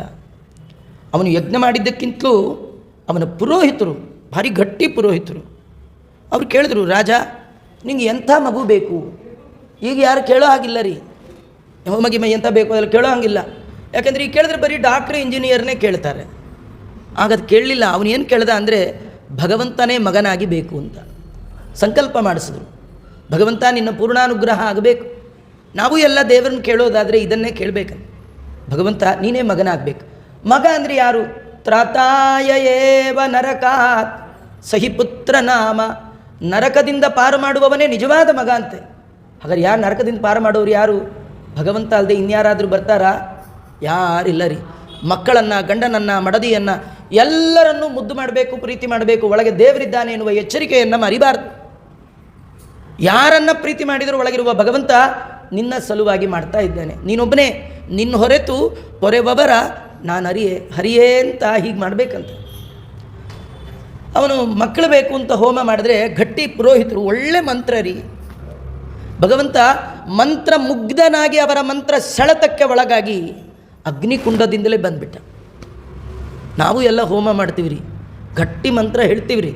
A: ಅವನು ಯಜ್ಞ ಮಾಡಿದ್ದಕ್ಕಿಂತಲೂ ಅವನ ಪುರೋಹಿತರು ಭಾರಿ ಗಟ್ಟಿ ಪುರೋಹಿತರು. ಅವ್ರು ಕೇಳಿದ್ರು, ರಾಜ ನಿಂಗೆ ಎಂಥ ಮಗು ಬೇಕು? ಈಗ ಯಾರು ಕೇಳೋ ಹಾಗಿಲ್ಲ ರೀ, ಹೋಮಗಿಮ ಎಂಥ ಬೇಕು ಅದೆಲ್ಲ ಕೇಳೋ ಹಾಗಿಲ್ಲ. ಯಾಕೆಂದರೆ ಈಗ ಕೇಳಿದ್ರೆ ಬರೀ ಡಾಕ್ಟ್ರ್ ಇಂಜಿನಿಯರ್ನೇ ಕೇಳ್ತಾರೆ. ಆಗದು ಕೇಳಲಿಲ್ಲ. ಅವನೇನು ಕೇಳ್ದ ಅಂದರೆ ಭಗವಂತನೇ ಮಗನಾಗಿ ಬೇಕು ಅಂತ ಸಂಕಲ್ಪ ಮಾಡಿಸಿದ್ರು. ಭಗವಂತ ನಿನ್ನ ಪೂರ್ಣಾನುಗ್ರಹ ಆಗಬೇಕು. ನಾವು ಎಲ್ಲ ದೇವರನ್ನು ಕೇಳೋದಾದರೆ ಇದನ್ನೇ ಕೇಳಬೇಕಂತ. ಭಗವಂತ ನೀನೇ ಮಗನಾಗಬೇಕು. ಮಗ ಅಂದರೆ ಯಾರು? ತ್ರಾತಾಯ ಏವ ನರಕಾತ್ ಸಹಿ ಪುತ್ರ ನಾಮ. ನರಕದಿಂದ ಪಾರು ಮಾಡುವವನೇ ನಿಜವಾದ ಮಗ ಅಂತೆ. ಹಾಗಾದ್ರೆ ಯಾರು ನರಕದಿಂದ ಪಾರು ಮಾಡೋರು ಯಾರು? ಭಗವಂತ ಅಲ್ಲದೆ ಇನ್ಯಾರಾದರೂ ಬರ್ತಾರಾ? ಯಾರಿಲ್ಲ ರೀ. ಮಕ್ಕಳನ್ನು, ಗಂಡನನ್ನು, ಮಡದಿಯನ್ನು ಎಲ್ಲರನ್ನೂ ಮುದ್ದು ಮಾಡಬೇಕು, ಪ್ರೀತಿ ಮಾಡಬೇಕು. ಒಳಗೆ ದೇವರಿದ್ದಾನೆ ಎನ್ನುವ ಎಚ್ಚರಿಕೆಯನ್ನು ಮರಿಬಾರ್ದು. ಯಾರನ್ನು ಪ್ರೀತಿ ಮಾಡಿದರೂ ಒಳಗಿರುವ ಭಗವಂತ ನಿನ್ನ ಸಲುವಾಗಿ ಮಾಡ್ತಾ ಇದ್ದಾನೆ. ನೀನೊಬ್ಬನೇ, ನಿನ್ನ ಹೊರೆತು ಹೊರೆವವರ ನಾನು ಹರಿಯೇ ಅಂತ ಹೀಗೆ ಮಾಡಬೇಕಂತ. ಅವನು ಮಕ್ಕಳು ಬೇಕು ಅಂತ ಹೋಮ ಮಾಡಿದ್ರೆ ಗಟ್ಟಿ ಪುರೋಹಿತರು, ಒಳ್ಳೆ ಮಂತ್ರ ರೀ. ಭಗವಂತ ಮಂತ್ರ ಮುಗ್ಧನಾಗಿ ಅವರ ಮಂತ್ರ ಸೆಳೆತಕ್ಕೆ ಒಳಗಾಗಿ ಅಗ್ನಿಕುಂಡದಿಂದಲೇ ಬಂದುಬಿಟ್ಟ. ನಾವು ಎಲ್ಲ ಹೋಮ ಮಾಡ್ತೀವಿ ರೀ, ಗಟ್ಟಿ ಮಂತ್ರ ಹೇಳ್ತೀವಿ ರೀ,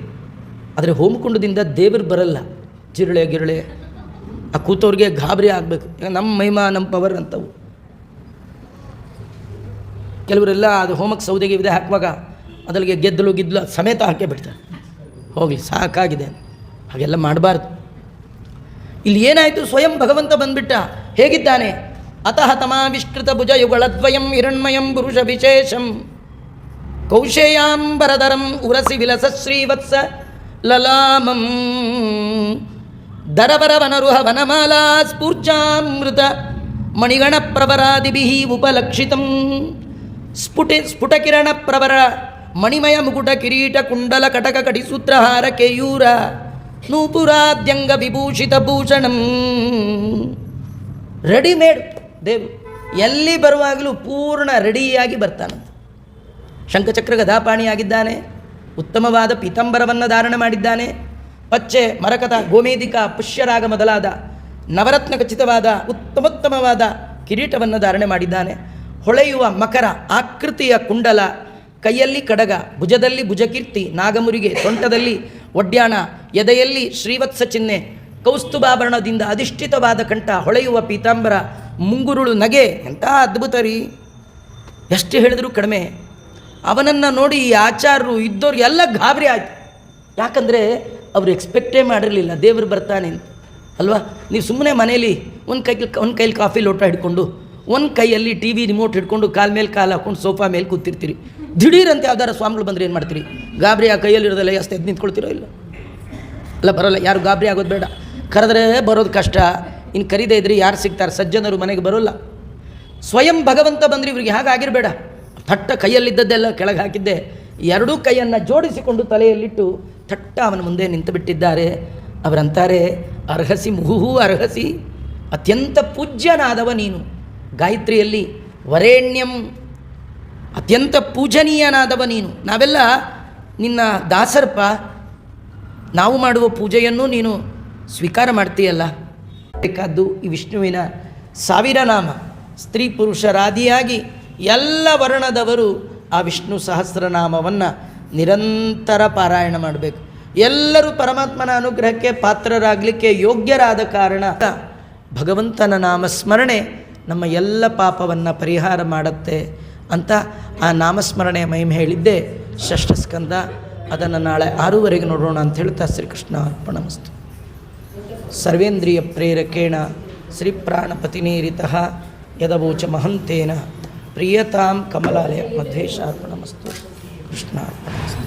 A: ಆದರೆ ಹೋಮಕುಂಡದಿಂದ ದೇವರು ಬರಲ್ಲ. ಜಿರಳೆ ಗಿರಳೆ ಆ ಕೂತವ್ರಿಗೆ ಗಾಬರಿ ಆಗಬೇಕು. ನಮ್ಮ ಮಹಿಮಾ, ನಮ್ಮ ಪವರ್ ಅಂತವು. ಕೆಲವರೆಲ್ಲ ಅದು ಹೋಮಕ್ಕೆ ಸೌದೆಗೆ ಇದೆ ಹಾಕುವಾಗ ಅದಲ್ಲಿಗೆ ಗೆದ್ದಲು ಗಿದ್ದಲು ಸಮೇತ ಹಾಕೇ ಬಿಡ್ತಾರೆ. ಹೋಗಲಿ ಸಾಕಾಗಿದೆ, ಹಾಗೆಲ್ಲ ಮಾಡಬಾರ್ದು. ಇಲ್ಲಿ ಏನಾಯಿತು? ಸ್ವಯಂ ಭಗವಂತ ಬಂದುಬಿಟ್ಟ. ಹೇಗಿದ್ದಾನೆ? ಅತಃ ತಮಾವಿಷ್ಕೃತ ಭುಜ ಯುಗಳದ್ವಯಂ ಹಿರಣ್ಮಯಂ ಪುರುಷ ವಿಶೇಷಂ ಕೌಶೇಯಾಂಬರಧರಂ ಉರಸಿ ವಿಲಸ ಶ್ರೀವತ್ಸ ಲಲಾಮಂ ದರವರವನರುಹ ವನಮಾಲಾ ಸ್ಫೂರ್ಚಾಮೃತ ಮಣಿಗಣ ಪ್ರವರಾದಿಭಿ ಉಪಲಕ್ಷಿತಂ ಸ್ಫುಟಕಿರಣ ಪ್ರವರ ಮಣಿಮಯ ಮುಕುಟ ಕಿರೀಟ ಕುಂಡಲ ಕಟಕ ಕಟಿಸೂತ್ರಹಾರ ಕೇಯೂರ ನೂಪುರಾದ್ಯಂಗ ವಿಭೂಷಿತ ಭೂಷಣಂ. ರೆಡಿಮೇಡ್ ದೇವರು ಎಲ್ಲಿ ಬರುವಾಗಲೂ ಪೂರ್ಣ ರೆಡಿಯಾಗಿ ಬರ್ತಾನಂತೆ. ಶಂಖಚಕ್ರ ಗದಾಪಾಣಿಯಾಗಿದ್ದಾನೆ. ಉತ್ತಮವಾದ ಪೀತಾಂಬರವನ್ನು ಧಾರಣೆ ಮಾಡಿದ್ದಾನೆ. ಪಚ್ಚೆ, ಮರಕತ, ಗೋಮೇಧಿಕ, ಪುಷ್ಯರಾಗ ಮೊದಲಾದ ನವರತ್ನ ಖಚಿತವಾದ ಉತ್ತಮೋತ್ತಮವಾದ ಕಿರೀಟವನ್ನು ಧಾರಣೆ ಮಾಡಿದ್ದಾನೆ. ಹೊಳೆಯುವ ಮಕರ ಆಕೃತಿಯ ಕುಂಡಲ, ಕೈಯಲ್ಲಿ ಕಡಗ, ಭುಜದಲ್ಲಿ ಭುಜಕೀರ್ತಿ, ನಾಗಮುರಿಗೆ, ಸೊಂಟದಲ್ಲಿ ಒಡ್ಯಾಣ, ಎದೆಯಲ್ಲಿ ಶ್ರೀವತ್ಸ ಚಿಹ್ನೆ, ಕೌಸ್ತುಭಾಭರಣದಿಂದ ಅಧಿಷ್ಠಿತವಾದ ಕಂಠ, ಹೊಳೆಯುವ ಪೀತಾಂಬರ, ಮುಂಗುರುಳು ನಗೆ. ಎಂಥ ಅದ್ಭುತ ರೀ! ಎಷ್ಟು ಹೇಳಿದ್ರು ಕಡಿಮೆ. ಅವನನ್ನು ನೋಡಿ ಈ ಆಚಾರ್ಯರು ಇದ್ದವ್ರು ಎಲ್ಲ ಗಾಬರಿ ಆಯ್ತು. ಯಾಕಂದರೆ ಅವರು ಎಕ್ಸ್ಪೆಕ್ಟೇ ಮಾಡಿರಲಿಲ್ಲ ದೇವರು ಬರ್ತಾನೆ ಅಂತ ಅಲ್ವಾ. ನೀವು ಸುಮ್ಮನೆ ಮನೇಲಿ ಒಂದು ಕೈಲಿ ಕಾಫಿ ಲೋಟ ಹಿಡ್ಕೊಂಡು, ಒಂದು ಕೈಯಲ್ಲಿ ಟಿ ವಿ ರಿಮೋಟ್ ಹಿಡ್ಕೊಂಡು, ಕಾಲ ಮೇಲೆ ಕಾಲು ಹಾಕ್ಕೊಂಡು ಸೋಫಾ ಮೇಲೆ ಕೂತಿರ್ತೀರಿ. ದಿಢೀರಂತೆ ಯಾವ್ದಾರ ಸ್ವಾಮಿಗಳು ಬಂದರೆ ಏನು ಮಾಡ್ತೀರಿ? ಗಾಬರಿ ಆ ಕೈಯಲ್ಲಿ ಇರೋದಲ್ಲ, ಎಷ್ಟು ಎದ್ದು ನಿಂತ್ಕೊಳ್ತಿರೋ ಇಲ್ಲ? ಅಲ್ಲ, ಬರೋಲ್ಲ. ಯಾರು ಗಾಬರಿ ಆಗೋದು ಬೇಡ. ಕರೆದ್ರೆ ಬರೋದು ಕಷ್ಟ. ಇನ್ನು ಕರೀದೇ ಇದ್ರಿ ಯಾರು ಸಿಗ್ತಾರೆ? ಸಜ್ಜನರು ಮನೆಗೆ ಬರೋಲ್ಲ. ಸ್ವಯಂ ಭಗವಂತ ಬಂದರೆ ಇವ್ರಿಗೆ ಹಾಗಾಗಿರಬೇಡ. ಥಟ್ಟ ಕೈಯಲ್ಲಿದ್ದದ್ದೆಲ್ಲ ಕೆಳಗೆ ಹಾಕಿದ್ದೆ, ಎರಡೂ ಕೈಯನ್ನು ಜೋಡಿಸಿಕೊಂಡು ತಲೆಯಲ್ಲಿಟ್ಟು ಥಟ್ಟ ಅವನ ಮುಂದೆ ನಿಂತು ಬಿಟ್ಟಿದ್ದಾರೆ. ಅವರಂತಾರೆ, ಅರ್ಹಸಿ ಮುಹುಹು ಅರ್ಹಸಿ, ಅತ್ಯಂತ ಪೂಜ್ಯನಾದವ ನೀನು. ಗಾಯತ್ರಿಯಲ್ಲಿ ವರೇಣ್ಯಂ, ಅತ್ಯಂತ ಪೂಜನೀಯನಾದವ ನೀನು. ನಾವೆಲ್ಲ ನಿನ್ನ ದಾಸರ್ಪ, ನಾವು ಮಾಡುವ ಪೂಜೆಯನ್ನು ನೀನು ಸ್ವೀಕಾರ ಮಾಡ್ತೀಯಲ್ಲ. ಬೇಕಾದ್ದು ಈ ವಿಷ್ಣುವಿನ 1000 ನಾಮ. ಸ್ತ್ರೀ ಪುರುಷರಾದಿಯಾಗಿ ಎಲ್ಲ ವರ್ಣದವರು ಆ ವಿಷ್ಣು ಸಹಸ್ರನಾಮವನ್ನು ನಿರಂತರ ಪಾರಾಯಣ ಮಾಡಬೇಕು. ಎಲ್ಲರೂ ಪರಮಾತ್ಮನ ಅನುಗ್ರಹಕ್ಕೆ ಪಾತ್ರರಾಗಲಿಕ್ಕೆ ಯೋಗ್ಯರಾದ ಕಾರಣ ಭಗವಂತನ ನಾಮಸ್ಮರಣೆ ನಮ್ಮ ಎಲ್ಲ ಪಾಪವನ್ನು ಪರಿಹಾರ ಮಾಡುತ್ತೆ ಅಂತ ಆ ನಾಮಸ್ಮರಣೆಯ ಮಹಿಮೆ ಹೇಳಿದ್ದೆ ಷಷ್ಠ ಸ್ಕಂದ. ಅದನ್ನು ನಾಳೆ 6:30 ನೋಡೋಣ ಅಂತ ಹೇಳ್ತಾ ಶ್ರೀಕೃಷ್ಣ ಅರ್ಪಣಮಸ್ತು. ಸರ್ವೇಂದ್ರಿಯ ಪ್ರೇರಕೇಣ ಶ್ರೀಪ್ರಾಣಪತಿನೇರಿತಃ ಯದವೋಚ ಮಹಂತೇನ ಪ್ರಿಯತಾಂ ಕಮಲಾಲಯ ಮಧ್ವೇಶಾರ್ಪಣಮಸ್ತು. ಕೃಷ್ಣ ಅರ್ಪಣಮಸ್ತು.